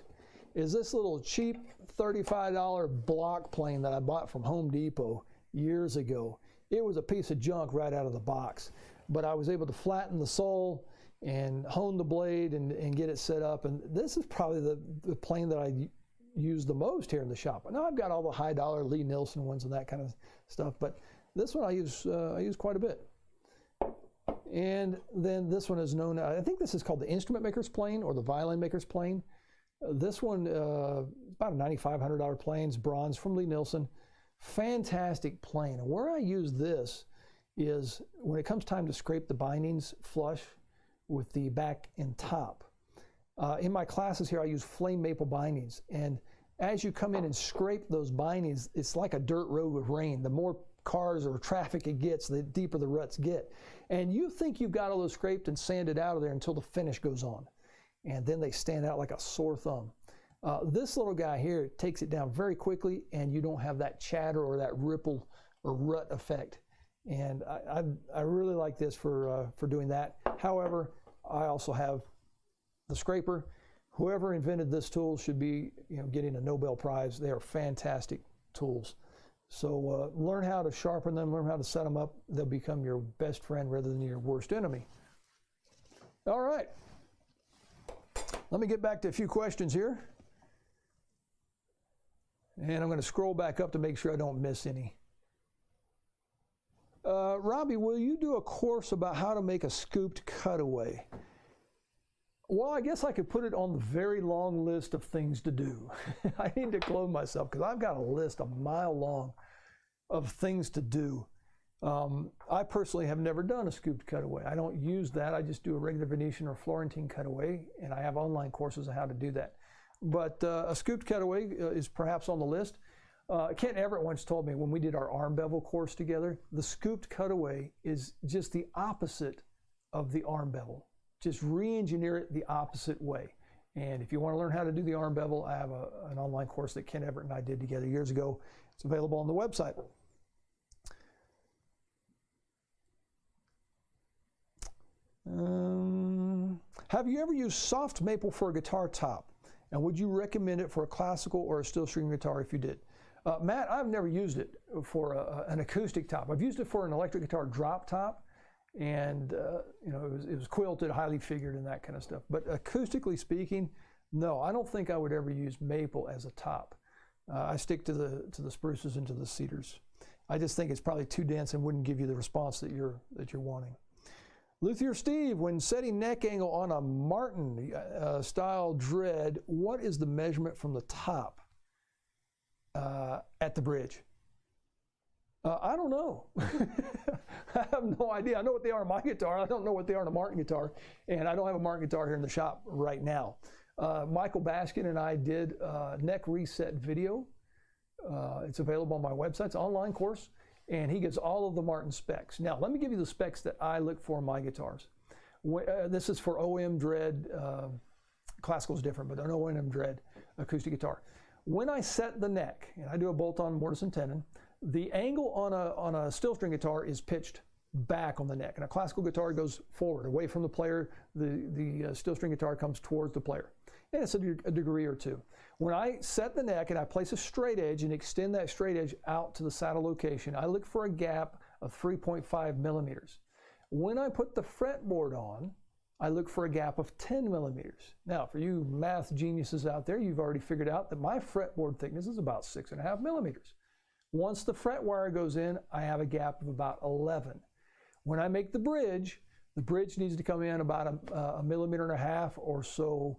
Speaker 1: is this little cheap $35 block plane that I bought from Home Depot years ago. It was a piece of junk right out of the box, but I was able to flatten the sole and hone the blade and get it set up. And this is probably the plane that I use the most here in the shop. Now I've got all the high dollar Lie-Nielsen ones and that kind of stuff, but this one I use quite a bit. And then this one is known, I think this is called the instrument maker's plane or the violin maker's plane. This one, about a $9,500 plane, it's bronze from Lie-Nielsen. Fantastic plane. And where I use this is when it comes time to scrape the bindings flush with the back and top. In my classes here, I use flame maple bindings. And as you come in and scrape those bindings, it's like a dirt road with rain. The more cars or traffic it gets, the deeper the ruts get. And you think you've got all those scraped and sanded out of there until the finish goes on. And then they stand out like a sore thumb. This little guy here takes it down very quickly, and you don't have that chatter or that ripple or rut effect. And I really like this for doing that. However, I also have the scraper. Whoever invented this tool should be getting a Nobel Prize. They are fantastic tools. So learn how to sharpen them, learn how to set them up. They'll become your best friend rather than your worst enemy. All right. Let me get back to a few questions here. And I'm going to scroll back up to make sure I don't miss any. Robbie, will you do a course about how to make a scooped cutaway? Well, I guess I could put it on the very long list of things to do. I need to clone myself because I've got a list a mile long of things to do. I personally have never done a scooped cutaway. I don't use that. I just do a regular Venetian or Florentine cutaway, and I have online courses on how to do that. but a scooped cutaway is perhaps on the list. Kent Everett once told me when we did our arm bevel course together, the scooped cutaway is just the opposite of the arm bevel. Just re-engineer it the opposite way. And if you want to learn how to do the arm bevel, I have an online course that Kent Everett and I did together years ago. It's available on the website. Have you ever used soft maple for a guitar top? And would you recommend it for a classical or a steel string guitar if you did? Matt, I've never used it for an acoustic top. I've used it for an electric guitar drop top, and you know, it was quilted, highly figured, and that kind of stuff. But acoustically speaking, no, I don't think I would ever use maple as a top. I stick to the spruces and to the cedars. I just think it's probably too dense and wouldn't give you the response that you're wanting. Luthier Steve, when setting neck angle on a Martin style dread, what is the measurement from the top at the bridge? I don't know. I have no idea. I know what they are on my guitar. I don't know what they are on a Martin guitar, and I don't have a Martin guitar here in the shop right now. Michael Baskin and I did a neck reset video. It's available on my website. It's an online course. And he gives all of the Martin specs. Now, let me give you the specs that I look for in my guitars. This is for OM Dread. Classical is different, but an OM Dread acoustic guitar. When I set the neck, and I do a bolt-on mortise and tenon, the angle on a steel string guitar is pitched back on the neck. And a classical guitar goes forward, away from the player. The steel string guitar comes towards the player. And it's a degree or two. When I set the neck and I place a straight edge and extend that straight edge out to the saddle location, I look for a gap of 3.5 millimeters. When I put the fretboard on, I look for a gap of 10 millimeters. Now, for you math geniuses out there, you've already figured out that my fretboard thickness is about 6.5 millimeters. Once the fret wire goes in, I have a gap of about 11. When I make the bridge needs to come in about a millimeter and a half or so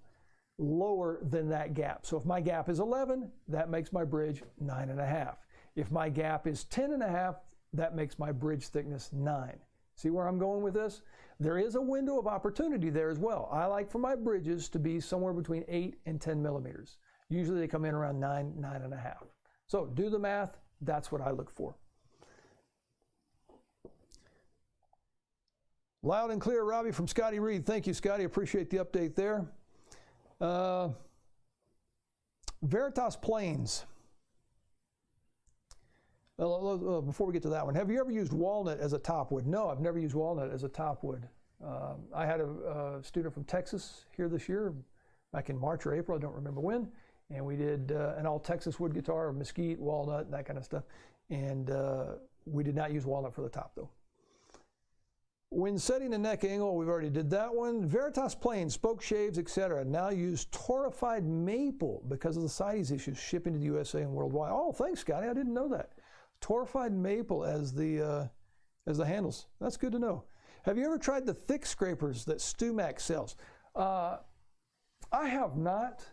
Speaker 1: lower than that gap. So if my gap is 11, that makes my bridge 9.5. If my gap is 10.5, that makes my bridge thickness 9. See where I'm going with this? There is a window of opportunity there as well. I like for my bridges to be somewhere between 8 and 10 millimeters. Usually they come in around 9, 9.5. So do the math. That's what I look for. Loud and clear, Robbie from Scotty Reed. Thank you, Scotty. Appreciate the update there. Veritas Planes. Before we get to that one, have you ever used walnut as a top wood? No, I've never used walnut as a top wood. I had a student from Texas here this year, back in March or April, I don't remember when, and we did an all Texas wood guitar, mesquite, walnut, that kind of stuff, and we did not use walnut for the top though. When setting the neck angle, we've already did that one. Veritas Planes, spoke shaves, etc. now use torrefied maple because of the CITES issues shipping to the USA and worldwide. Oh, thanks, Scotty. I didn't know that. Torrefied maple as the handles. That's good to know. Have you ever tried the thick scrapers that StewMac sells? I have not.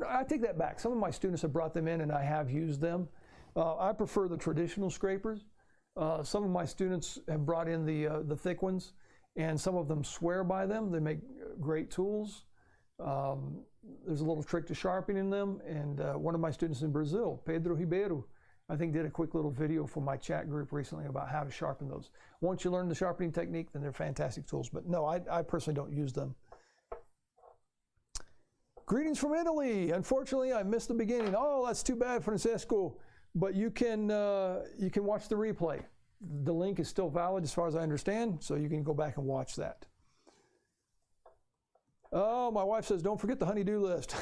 Speaker 1: I take that back. Some of my students have brought them in and I have used them. I prefer the traditional scrapers. Some of my students have brought in the thick ones, and some of them swear by them. They make great tools. There's a little trick to sharpening them, and one of my students in Brazil, Pedro Ribeiro, I think did a quick little video for my chat group recently about how to sharpen those. Once you learn the sharpening technique, then they're fantastic tools. But no, I personally don't use them. Greetings from Italy. Unfortunately, I missed the beginning. Oh, that's too bad, Francesco. But you can watch the replay. The link is still valid as far as I understand, so you can go back and watch that. Oh, my wife says, don't forget the honey-do list.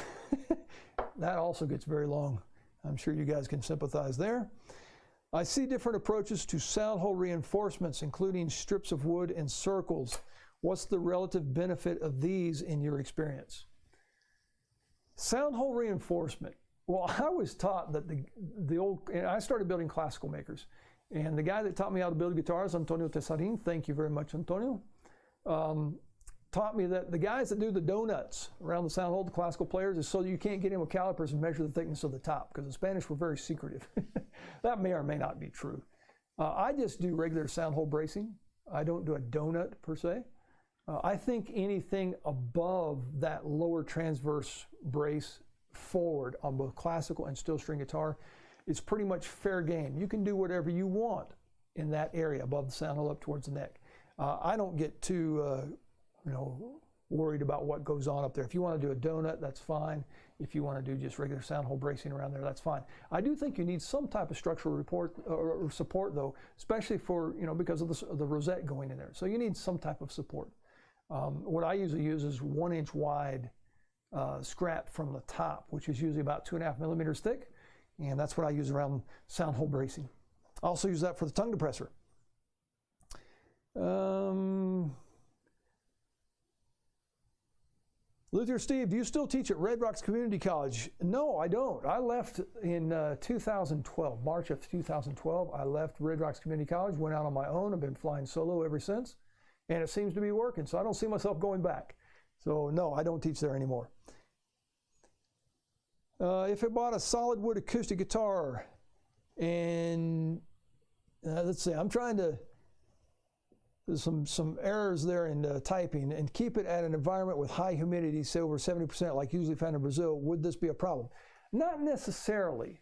Speaker 1: That also gets very long. I'm sure you guys can sympathize there. I see different approaches to sound hole reinforcements, including strips of wood and circles. What's the relative benefit of these in your experience? Sound hole reinforcement. Well, I was taught that I started building classical makers, and the guy that taught me how to build guitars, Antonio Tesarin, thank you very much, Antonio, taught me that the guys that do the donuts around the sound hole, the classical players, is so you can't get in with calipers and measure the thickness of the top, because the Spanish were very secretive. That may or may not be true. I just do regular sound hole bracing. I don't do a donut per se. I think anything above that lower transverse brace forward on both classical and steel string guitar, it's pretty much fair game. You can do whatever you want in that area above the sound hole up towards the neck. I don't get too worried about what goes on up there. If you want to do a donut, that's fine. If you want to do just regular sound hole bracing around there, that's fine. I do think you need some type of structural support though, especially for, because of the rosette going in there. So you need some type of support. What I usually use is 1 inch wide scrap from the top, which is usually about 2.5 millimeters thick. And that's what I use around sound hole bracing. I also use that for the tongue depressor. Luthier Steve, do you still teach at Red Rocks Community College? No, I don't. I left in 2012, March of 2012. I left Red Rocks Community College, went out on my own. I've been flying solo ever since, and it seems to be working, so I don't see myself going back. So no, I don't teach there anymore. If I bought a solid wood acoustic guitar, and let's see, I'm trying to, there's some errors there in typing, and keep it at an environment with high humidity, say over 70%, like usually found in Brazil, would this be a problem? Not necessarily.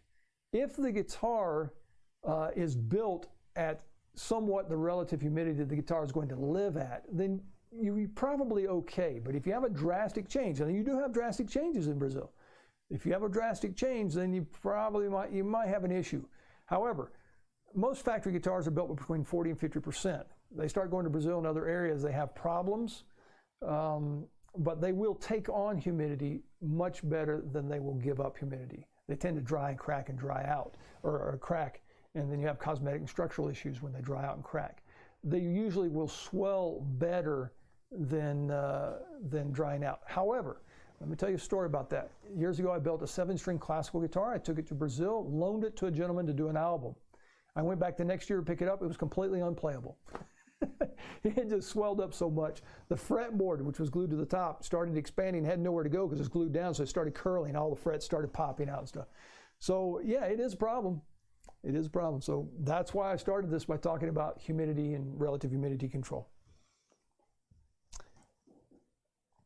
Speaker 1: If the guitar is built at somewhat the relative humidity that the guitar is going to live at, then you're probably okay. But if you have a drastic change, and you do have drastic changes in Brazil, if you have a drastic change, then you probably might have an issue. However, most factory guitars are built with between 40 and 50%. They start going to Brazil and other areas, they have problems, but they will take on humidity much better than they will give up humidity. They tend to dry and crack and dry out, or crack, and then you have cosmetic and structural issues when they dry out and crack. They usually will swell better than drying out. However, let me tell you a story about that. Years ago, I built a 7-string classical guitar. I took it to Brazil, loaned it to a gentleman to do an album. I went back the next year to pick it up. It was completely unplayable. It had just swelled up so much. The fretboard, which was glued to the top, started expanding, had nowhere to go because it's glued down, so it started curling. All the frets started popping out and stuff. So yeah, it is a problem. It is a problem. So that's why I started this by talking about humidity and relative humidity control.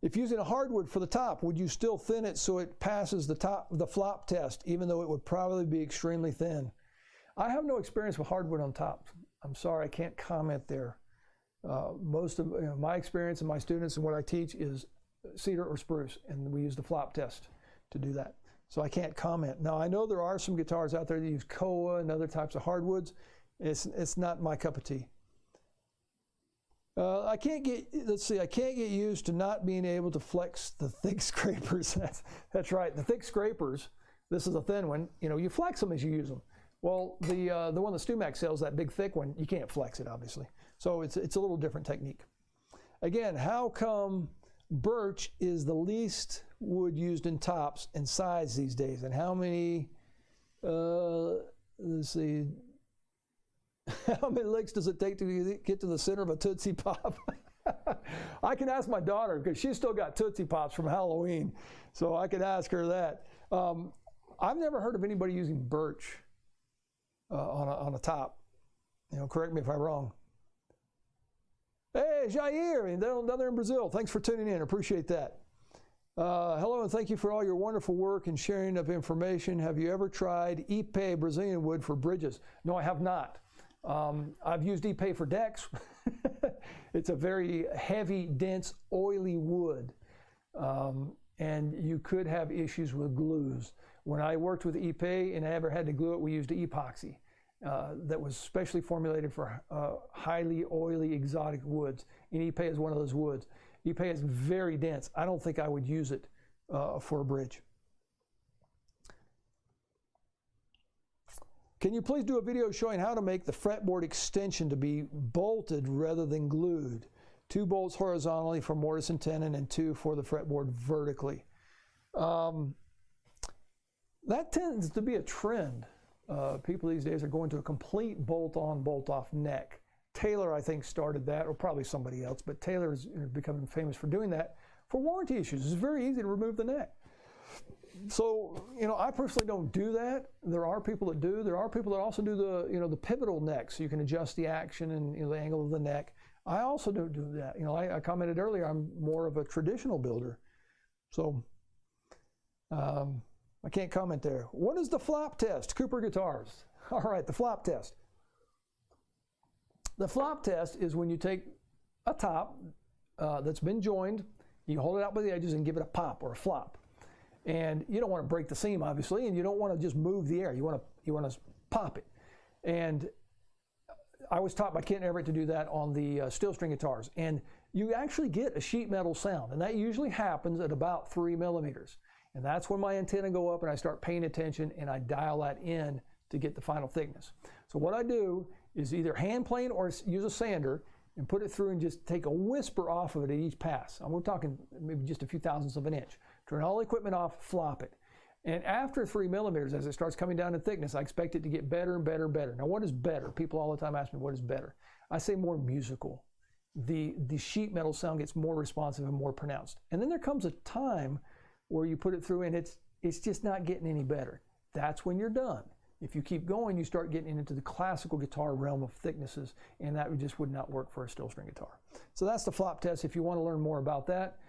Speaker 1: If using a hardwood for the top, would you still thin it so it passes the flop test, even though it would probably be extremely thin? I have no experience with hardwood on top. I'm sorry, I can't comment there. Most of my experience and my students and what I teach is cedar or spruce, and we use the flop test to do that. So I can't comment. Now, I know there are some guitars out there that use koa and other types of hardwoods. It's not my cup of tea. I can't get used to not being able to flex the thick scrapers. That's right, the thick scrapers. This is a thin one. You flex them as you use them. Well, the one that StewMac sells, that big thick one, you can't flex it, obviously. So it's a little different technique. Again, how come birch is the least wood used in tops and sides these days? And how many, let's see, how many licks does it take to get to the center of a Tootsie Pop? I can ask my daughter, because she's still got Tootsie Pops from Halloween. So I could ask her that. I've never heard of anybody using birch on a top. Correct me if I'm wrong. Hey, Jair, down there in Brazil. Thanks for tuning in. Appreciate that. Hello, and thank you for all your wonderful work and sharing of information. Have you ever tried Ipe Brazilian wood for bridges? No, I have not. I've used Ipe for decks. It's a very heavy, dense, oily wood. And you could have issues with glues. When I worked with Ipe and I ever had to glue it, we used Epoxy. That was specially formulated for highly oily exotic woods. And Ipe is one of those woods. Ipe is very dense. I don't think I would use it for a bridge. Can you please do a video showing how to make the fretboard extension to be bolted rather than glued? 2 bolts horizontally for mortise and tenon and 2 for the fretboard vertically. That tends to be a trend. People these days are going to a complete bolt-on, bolt-off neck. Taylor, I think, started that, or probably somebody else, but Taylor is becoming famous for doing that for warranty issues. It's very easy to remove the neck. So, I personally don't do that. There are people that do. There are people that also do the pivotal neck, so you can adjust the action and the angle of the neck. I also don't do that. I commented earlier, I'm more of a traditional builder. So, I can't comment there. What is the flop test? Cooper Guitars. All right, the flop test. The flop test is when you take a top that's been joined, you hold it out by the edges and give it a pop or a flop. And you don't want to break the seam, obviously, and you don't want to just move the air. You want to pop it. And I was taught by Kent Everett to do that on the steel string guitars. And you actually get a sheet metal sound, and that usually happens at about 3 millimeters. And that's when my antenna go up and I start paying attention and I dial that in to get the final thickness. So what I do is either hand plane or use a sander and put it through and just take a whisper off of it at each pass. We're talking maybe just a few thousandths of an inch. Turn all the equipment off, flop it. And after 3 millimeters, as it starts coming down in thickness, I expect it to get better and better and better. Now, what is better? People all the time ask me, what is better? I say more musical. The sheet metal sound gets more responsive and more pronounced. And then there comes a time where you put it through and it's just not getting any better. That's when you're done. If you keep going, you start getting into the classical guitar realm of thicknesses, and that just would not work for a steel string guitar. So that's the flop test. If you want to learn more about that,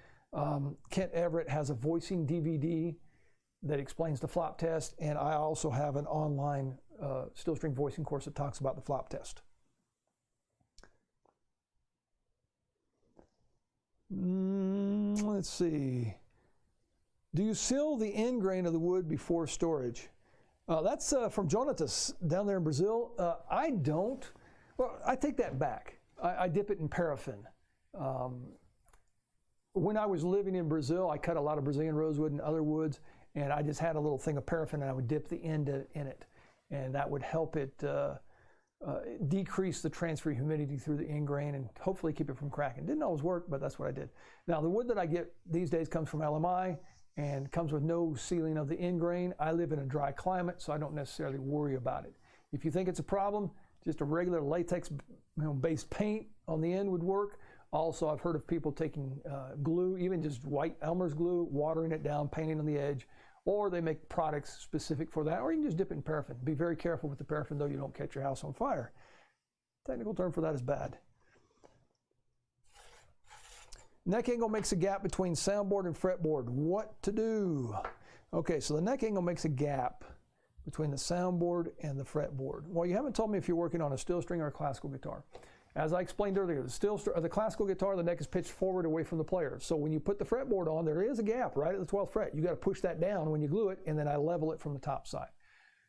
Speaker 1: Kent Everett has a voicing DVD that explains the flop test, and I also have an online steel string voicing course that talks about the flop test. Let's see. Do you seal the end grain of the wood before storage? That's from Jonatas down there in Brazil. I don't. Well, I take that back. I dip it in paraffin. When I was living in Brazil, I cut a lot of Brazilian rosewood and other woods, and I just had a little thing of paraffin and I would dip the end in it. And that would help it decrease the transfer humidity through the end grain and hopefully keep it from cracking. Didn't always work, but that's what I did. Now, the wood that I get these days comes from LMI and comes with no sealing of the end grain. I live in a dry climate, so I don't necessarily worry about it. If you think it's a problem, just a regular latex-based paint on the end would work. Also, I've heard of people taking glue, even just white Elmer's glue, watering it down, painting on the edge, or they make products specific for that, or you can just dip it in paraffin. Be very careful with the paraffin, though, you don't catch your house on fire. Technical term for that is bad. Neck angle makes a gap between soundboard and fretboard. What to do? Okay, so the neck angle makes a gap between the soundboard and the fretboard. Well, you haven't told me if you're working on a steel string or a classical guitar. As I explained earlier, the classical guitar, the neck is pitched forward away from the player. So when you put the fretboard on, there is a gap right at the 12th fret. You got to push that down when you glue it, and then I level it from the top side.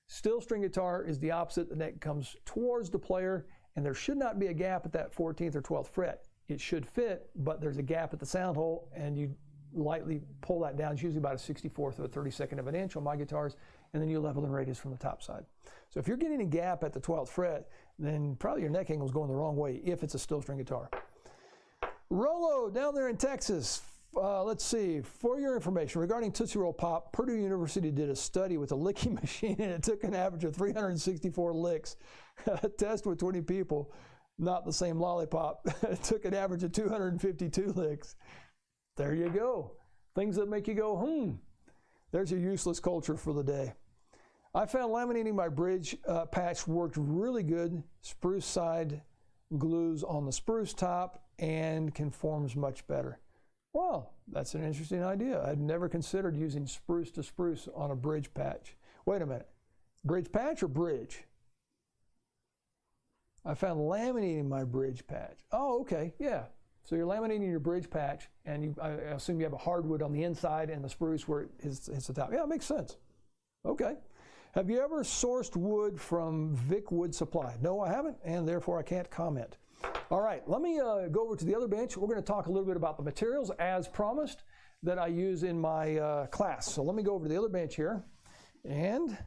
Speaker 1: Steel string guitar is the opposite. The neck comes towards the player, and there should not be a gap at that 14th or 12th fret. It should fit, but there's a gap at the sound hole, and you lightly pull that down. It's usually about a 64th or a 32nd of an inch on my guitars, and then you level the radius from the top side. So if you're getting a gap at the 12th fret, then probably your neck angle is going the wrong way if it's a steel string guitar. Rolo down there in Texas. Let's see, for your information, regarding Tootsie Roll Pop, Purdue University did a study with a licking machine, and it took an average of 364 licks. A test with 20 people, not the same lollipop. It took an average of 252 licks. There you go. Things that make you go, There's your useless culture for the day. I found laminating my bridge patch worked really good. Spruce side glues on the spruce top and conforms much better. Well, that's an interesting idea. I'd never considered using spruce to spruce on a bridge patch. Wait a minute. Bridge patch or bridge? I found laminating my bridge patch. Oh, okay, yeah. So you're laminating your bridge patch, and I assume you have a hardwood on the inside and the spruce where it hits the top. Yeah, it makes sense. Okay. Have you ever sourced wood from Vic Wood Supply? No, I haven't, and therefore I can't comment. All right, let me go over to the other bench. We're going to talk a little bit about the materials, as promised, that I use in my class. So let me go over to the other bench here. And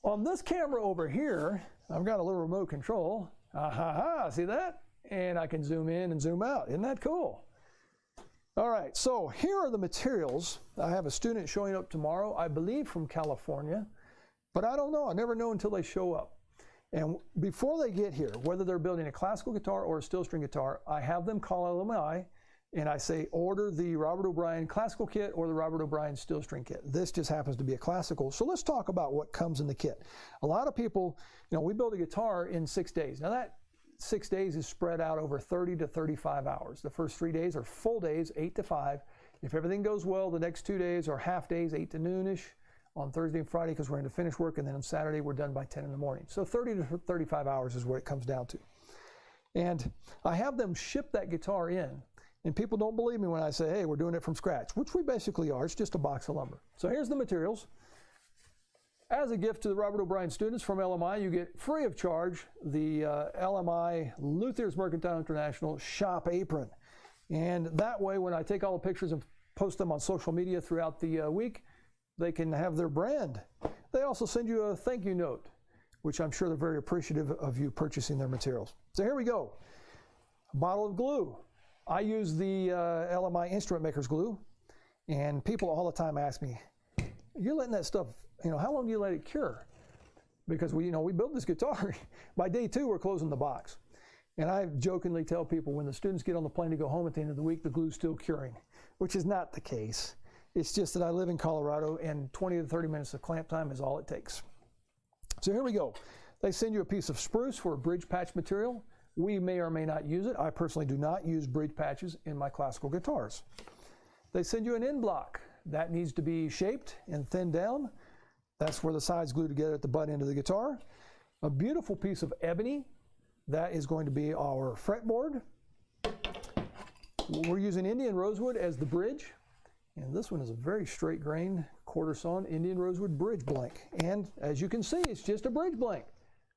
Speaker 1: on this camera over here, I've got a little remote control. See that? And I can zoom in and zoom out. Isn't that cool? All right, so here are the materials. I have a student showing up tomorrow, I believe from California, but I don't know. I never know until they show up. And before they get here, whether they're building a classical guitar or a steel string guitar, I have them call LMI, and I say, order the Robert O'Brien classical kit or the Robert O'Brien steel string kit. This just happens to be a classical. So let's talk about what comes in the kit. A lot of people, we build a guitar in 6 days. Now that 6 days is spread out over 30 to 35 hours. The first 3 days are full days, 8 to 5, If everything goes well, the next 2 days are half days, 8 to noonish on Thursday and Friday because we're into finish work, and then on Saturday we're done by 10 in the morning. So 30 to 35 hours is what it comes down to. And I have them ship that guitar in, and people don't believe me when I say, hey, we're doing it from scratch, which we basically are. It's just a box of lumber. So here's the materials. As a gift to the Robert O'Brien students from LMI, you get free of charge the LMI Luthier's Mercantile International shop apron. And that way, when I take all the pictures and post them on social media throughout the week, they can have their brand. They also send you a thank you note, which I'm sure they're very appreciative of you purchasing their materials. So here we go. A bottle of glue. I use the LMI Instrument Maker's glue, and people all the time ask me, you're letting that stuff, how long do you let it cure? Because we build this guitar. By day 2, we're closing the box. And I jokingly tell people when the students get on the plane to go home at the end of the week, the glue's still curing, which is not the case. It's just that I live in Colorado and 20 to 30 minutes of clamp time is all it takes. So here we go. They send you a piece of spruce for a bridge patch material. We may or may not use it. I personally do not use bridge patches in my classical guitars. They send you an end block. That needs to be shaped and thinned down. That's where the sides glue together at the butt end of the guitar. A beautiful piece of ebony. That is going to be our fretboard. We're using Indian rosewood as the bridge. And this one is a very straight grain, quarter sawn Indian rosewood bridge blank. And as you can see, it's just a bridge blank.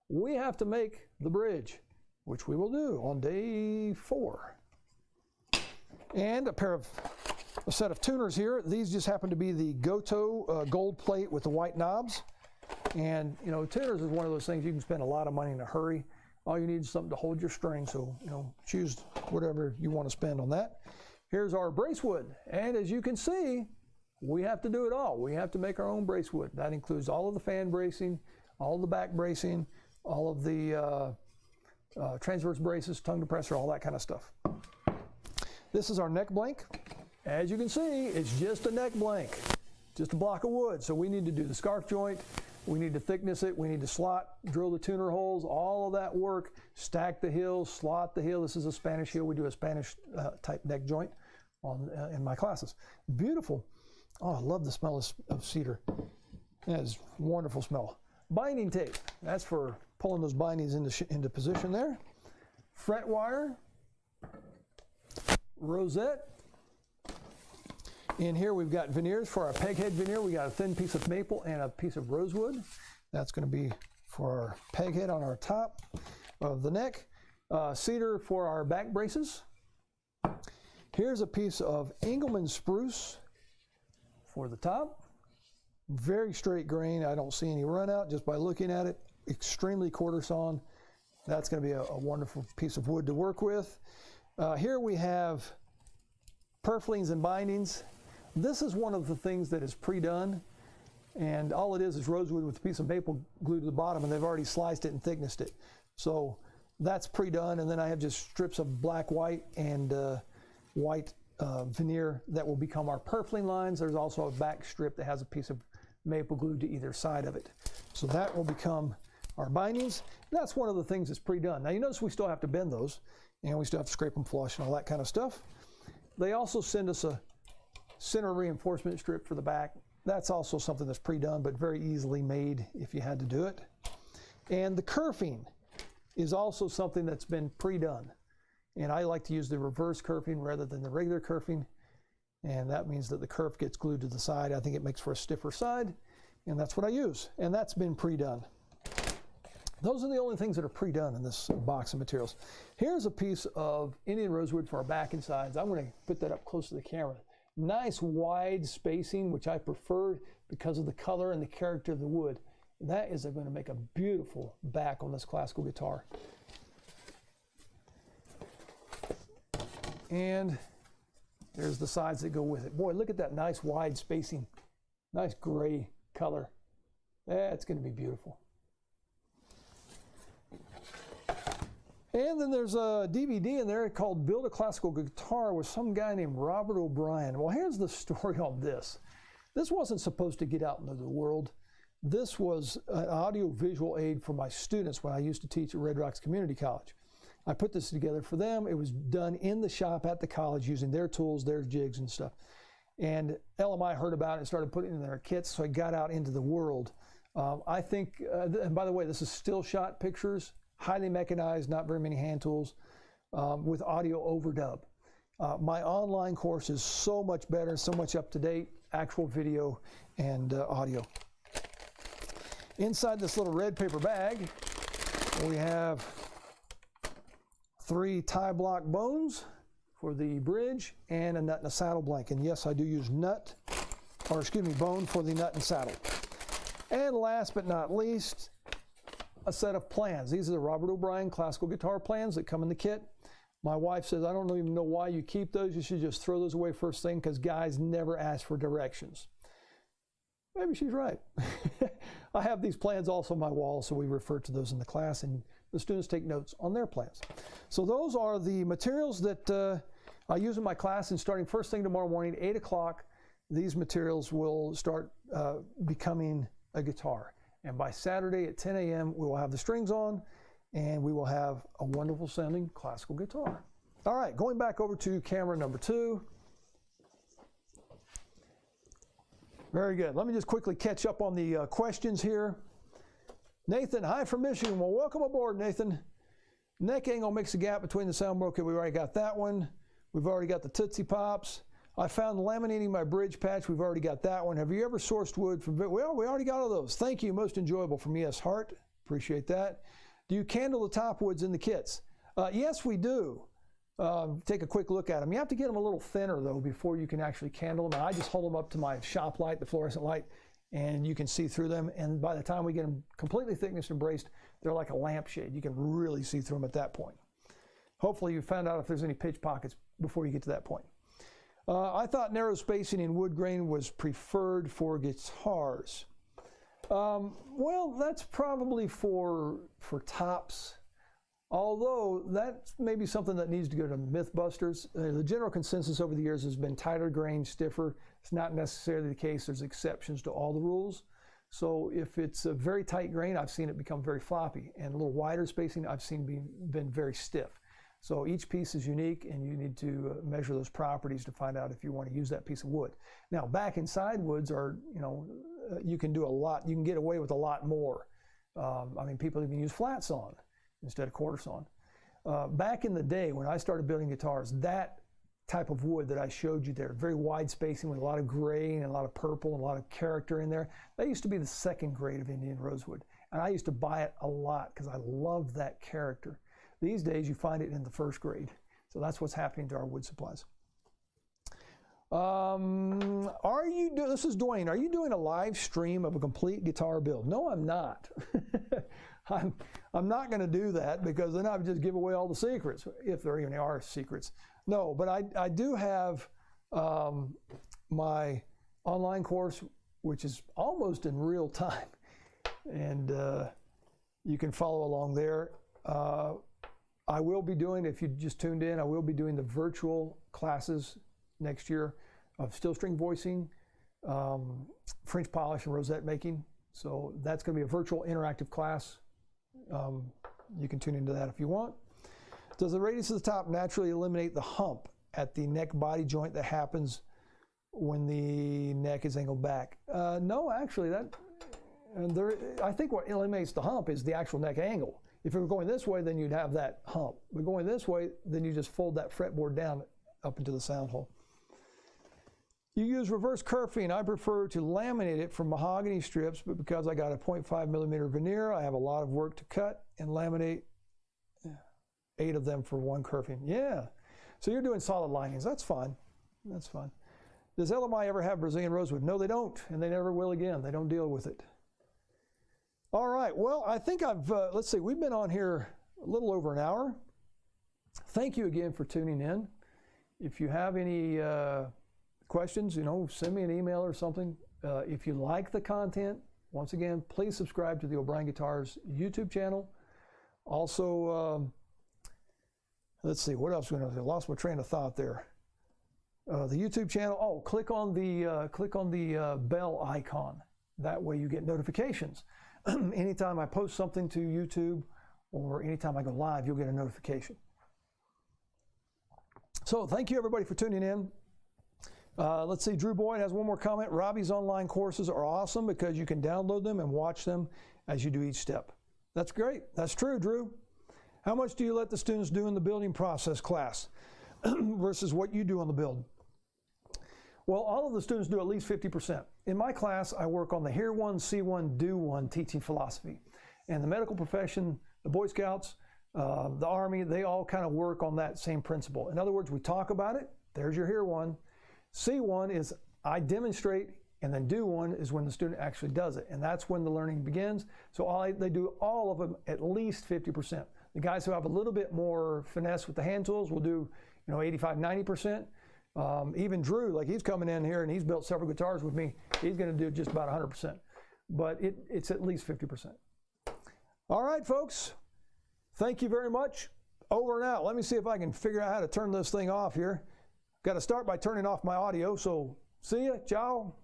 Speaker 1: We have to make the bridge, which we will do on day 4. And a set of tuners here. These just happen to be the Goto gold plate with the white knobs. And tuners is one of those things you can spend a lot of money in a hurry. All you need is something to hold your string, so choose whatever you want to spend on that. Here's our bracewood, and as you can see, we have to do it all. We have to make our own bracewood. That includes all of the fan bracing, all of the back bracing, all of the transverse braces, tongue depressor, all that kind of stuff. This is our neck blank. As you can see, it's just a neck blank, just a block of wood. So we need to do the scarf joint, we need to thickness it, we need to slot, drill the tuner holes, all of that work, stack the hill, slot the hill. This is a Spanish hill. We do a Spanish type neck joint in my classes. Beautiful. Oh, I love the smell of cedar. That is a wonderful smell. Binding tape. That's for pulling those bindings into position there. Fret wire. Rosette. In here we've got veneers for our peg head veneer. We got a thin piece of maple and a piece of rosewood. That's going to be for our peg head on our top of the neck. Cedar for our back braces. Here's a piece of Engelmann spruce for the top. Very straight grain. I don't see any run out just by looking at it. Extremely quarter sawn. That's going to be a wonderful piece of wood to work with. Here we have purflings and bindings. This is one of the things that is pre-done, and all it is rosewood with a piece of maple glued to the bottom, and they've already sliced it and thicknessed it. So that's pre-done, and then I have just strips of black, white, and white veneer that will become our purfling lines. There's also a back strip that has a piece of maple glued to either side of it. So that will become our bindings. That's one of the things that's pre-done. Now you notice we still have to bend those, and we still have to scrape them flush and all that kind of stuff. They also send us a center reinforcement strip for the back. That's also something that's pre-done, but very easily made if you had to do it. And the kerfing is also something that's been pre-done. And I like to use the reverse kerfing rather than the regular kerfing. And that means that the kerf gets glued to the side. I think it makes for a stiffer side, and that's what I use. And that's been pre-done. Those are the only things that are pre-done in this box of materials. Here's a piece of Indian rosewood for our back and sides. I'm going to put that up close to the camera. Nice wide spacing, which I prefer because of the color and the character of the wood. That is going to make a beautiful back on this classical guitar. And there's the sides that go with it. Boy, look at that nice wide spacing. Nice gray color. That's going to be beautiful. And then there's a DVD in there called Build a Classical Guitar with some guy named Robert O'Brien. Well, here's the story on this. This wasn't supposed to get out into the world. This was an audio-visual aid for my students when I used to teach at Red Rocks Community College. I put this together for them. It was done in the shop at the college using their tools, their jigs and stuff. And LMI heard about it and started putting it in their kits, so it got out into the world. I think, and by the way, this is still shot pictures, highly mechanized, not very many hand tools, with audio overdub. My online course is so much better, so much up to date, actual video and audio. Inside this little red paper bag, we have 3 tie block bones for the bridge and a nut and a saddle blank. And yes, I do use bone for the nut and saddle. And last but not least, a set of plans. These are the Robert O'Brien classical guitar plans that come in the kit. My wife says, I don't even know why you keep those. You should just throw those away first thing because guys never ask for directions. Maybe she's right. I have these plans also on my wall, so we refer to those in the class, and the students take notes on their plans. So those are the materials that I use in my class, and starting first thing tomorrow morning, 8 o'clock, these materials will start becoming a guitar. And by Saturday at 10 a.m., we will have the strings on, and we will have a wonderful sounding classical guitar. All right, going back over to camera number 2. Very good. Let me just quickly catch up on the questions here. Nathan, hi from Michigan. Well, welcome aboard, Nathan. Neck angle makes a gap between the sound broker. We already got that one. We've already got the Tootsie Pops. I found laminating my bridge patch. We've already got that one. Have you ever sourced wood from... Well, we already got all those. Thank you. Most enjoyable from E.S. Hart. Appreciate that. Do you candle the top woods in the kits? Yes, we do. Take a quick look at them. You have to get them a little thinner, though, before you can actually candle them. I just hold them up to my shop light, the fluorescent light, and you can see through them. And by the time we get them completely thickness and braced, they're like a lampshade. You can really see through them at that point. Hopefully you found out if there's any pitch pockets before you get to that point. I thought narrow spacing in wood grain was preferred for guitars. Well, that's probably for tops. Although that may be something that needs to go to Mythbusters. The general consensus over the years has been tighter grain, stiffer. It's not necessarily the case. There's exceptions to all the rules. So if it's a very tight grain, I've seen it become very floppy. And a little wider spacing, I've seen been very stiff. So each piece is unique, and you need to measure those properties to find out if you want to use that piece of wood. Now, back inside woods are, you can do a lot. You can get away with a lot more. I mean, people even use flat sawn instead of quarter sawn. Back in the day when I started building guitars, that type of wood that I showed you there, very wide spacing with a lot of gray and a lot of purple and a lot of character in there, that used to be the second grade of Indian rosewood. And I used to buy it a lot because I loved that character. These days you find it in the first grade. So that's what's happening to our wood supplies. This is Dwayne, are you doing a live stream of a complete guitar build? No, I'm not. I'm not going to do that because then I would just give away all the secrets, if there even are secrets. No, but I do have my online course, which is almost in real time, and you can follow along there. I will be doing, if you just tuned in, I will be doing the virtual classes next year of steel string voicing, French polish, and rosette making. So that's going to be a virtual interactive class. You can tune into that if you want. Does the radius of the top naturally eliminate the hump at the neck body joint that happens when the neck is angled back? No, actually, I think what eliminates the hump is the actual neck angle. If you were going this way, then you'd have that hump. But going this way, then you just fold that fretboard down up into the sound hole. You use reverse kerfing. I prefer to laminate it from mahogany strips, but because I got a 0.5 millimeter veneer, I have a lot of work to cut and laminate 8 of them for one kerfing. Yeah, so you're doing solid linings. That's fine. That's fine. Does LMI ever have Brazilian rosewood? No, they don't, and they never will again. They don't deal with it. All right, well, I think let's see, we've been on here a little over an hour. Thank you again for tuning in. If you have any questions, send me an email or something. If you like the content, once again, please subscribe to the O'Brien Guitars YouTube channel. Also, let's see, what else? I lost my train of thought there. The YouTube channel. Oh, click on the bell icon. That way you get notifications. Anytime I post something to YouTube or anytime I go live, you'll get a notification. So thank you everybody for tuning in. Let's see, Drew Boyd has one more comment. Robbie's online courses are awesome because you can download them and watch them as you do each step. That's great. That's true, Drew. How much do you let the students do in the building process class versus what you do on the build? Well, all of the students do at least 50%. In my class, I work on the hear one, see one, do one teaching philosophy. And the medical profession, the Boy Scouts, the Army, they all kind of work on that same principle. In other words, we talk about it. There's your hear one. See one is I demonstrate, and then do one is when the student actually does it. And that's when the learning begins. So they do all of them at least 50%. The guys who have a little bit more finesse with the hand tools will do 85, 90%. Even Drew, like he's coming in here and he's built several guitars with me. He's going to do just about 100%. But it's at least 50%. All right, folks. Thank you very much. Over and out. Let me see if I can figure out how to turn this thing off here. Got to start by turning off my audio. So see ya. Ciao.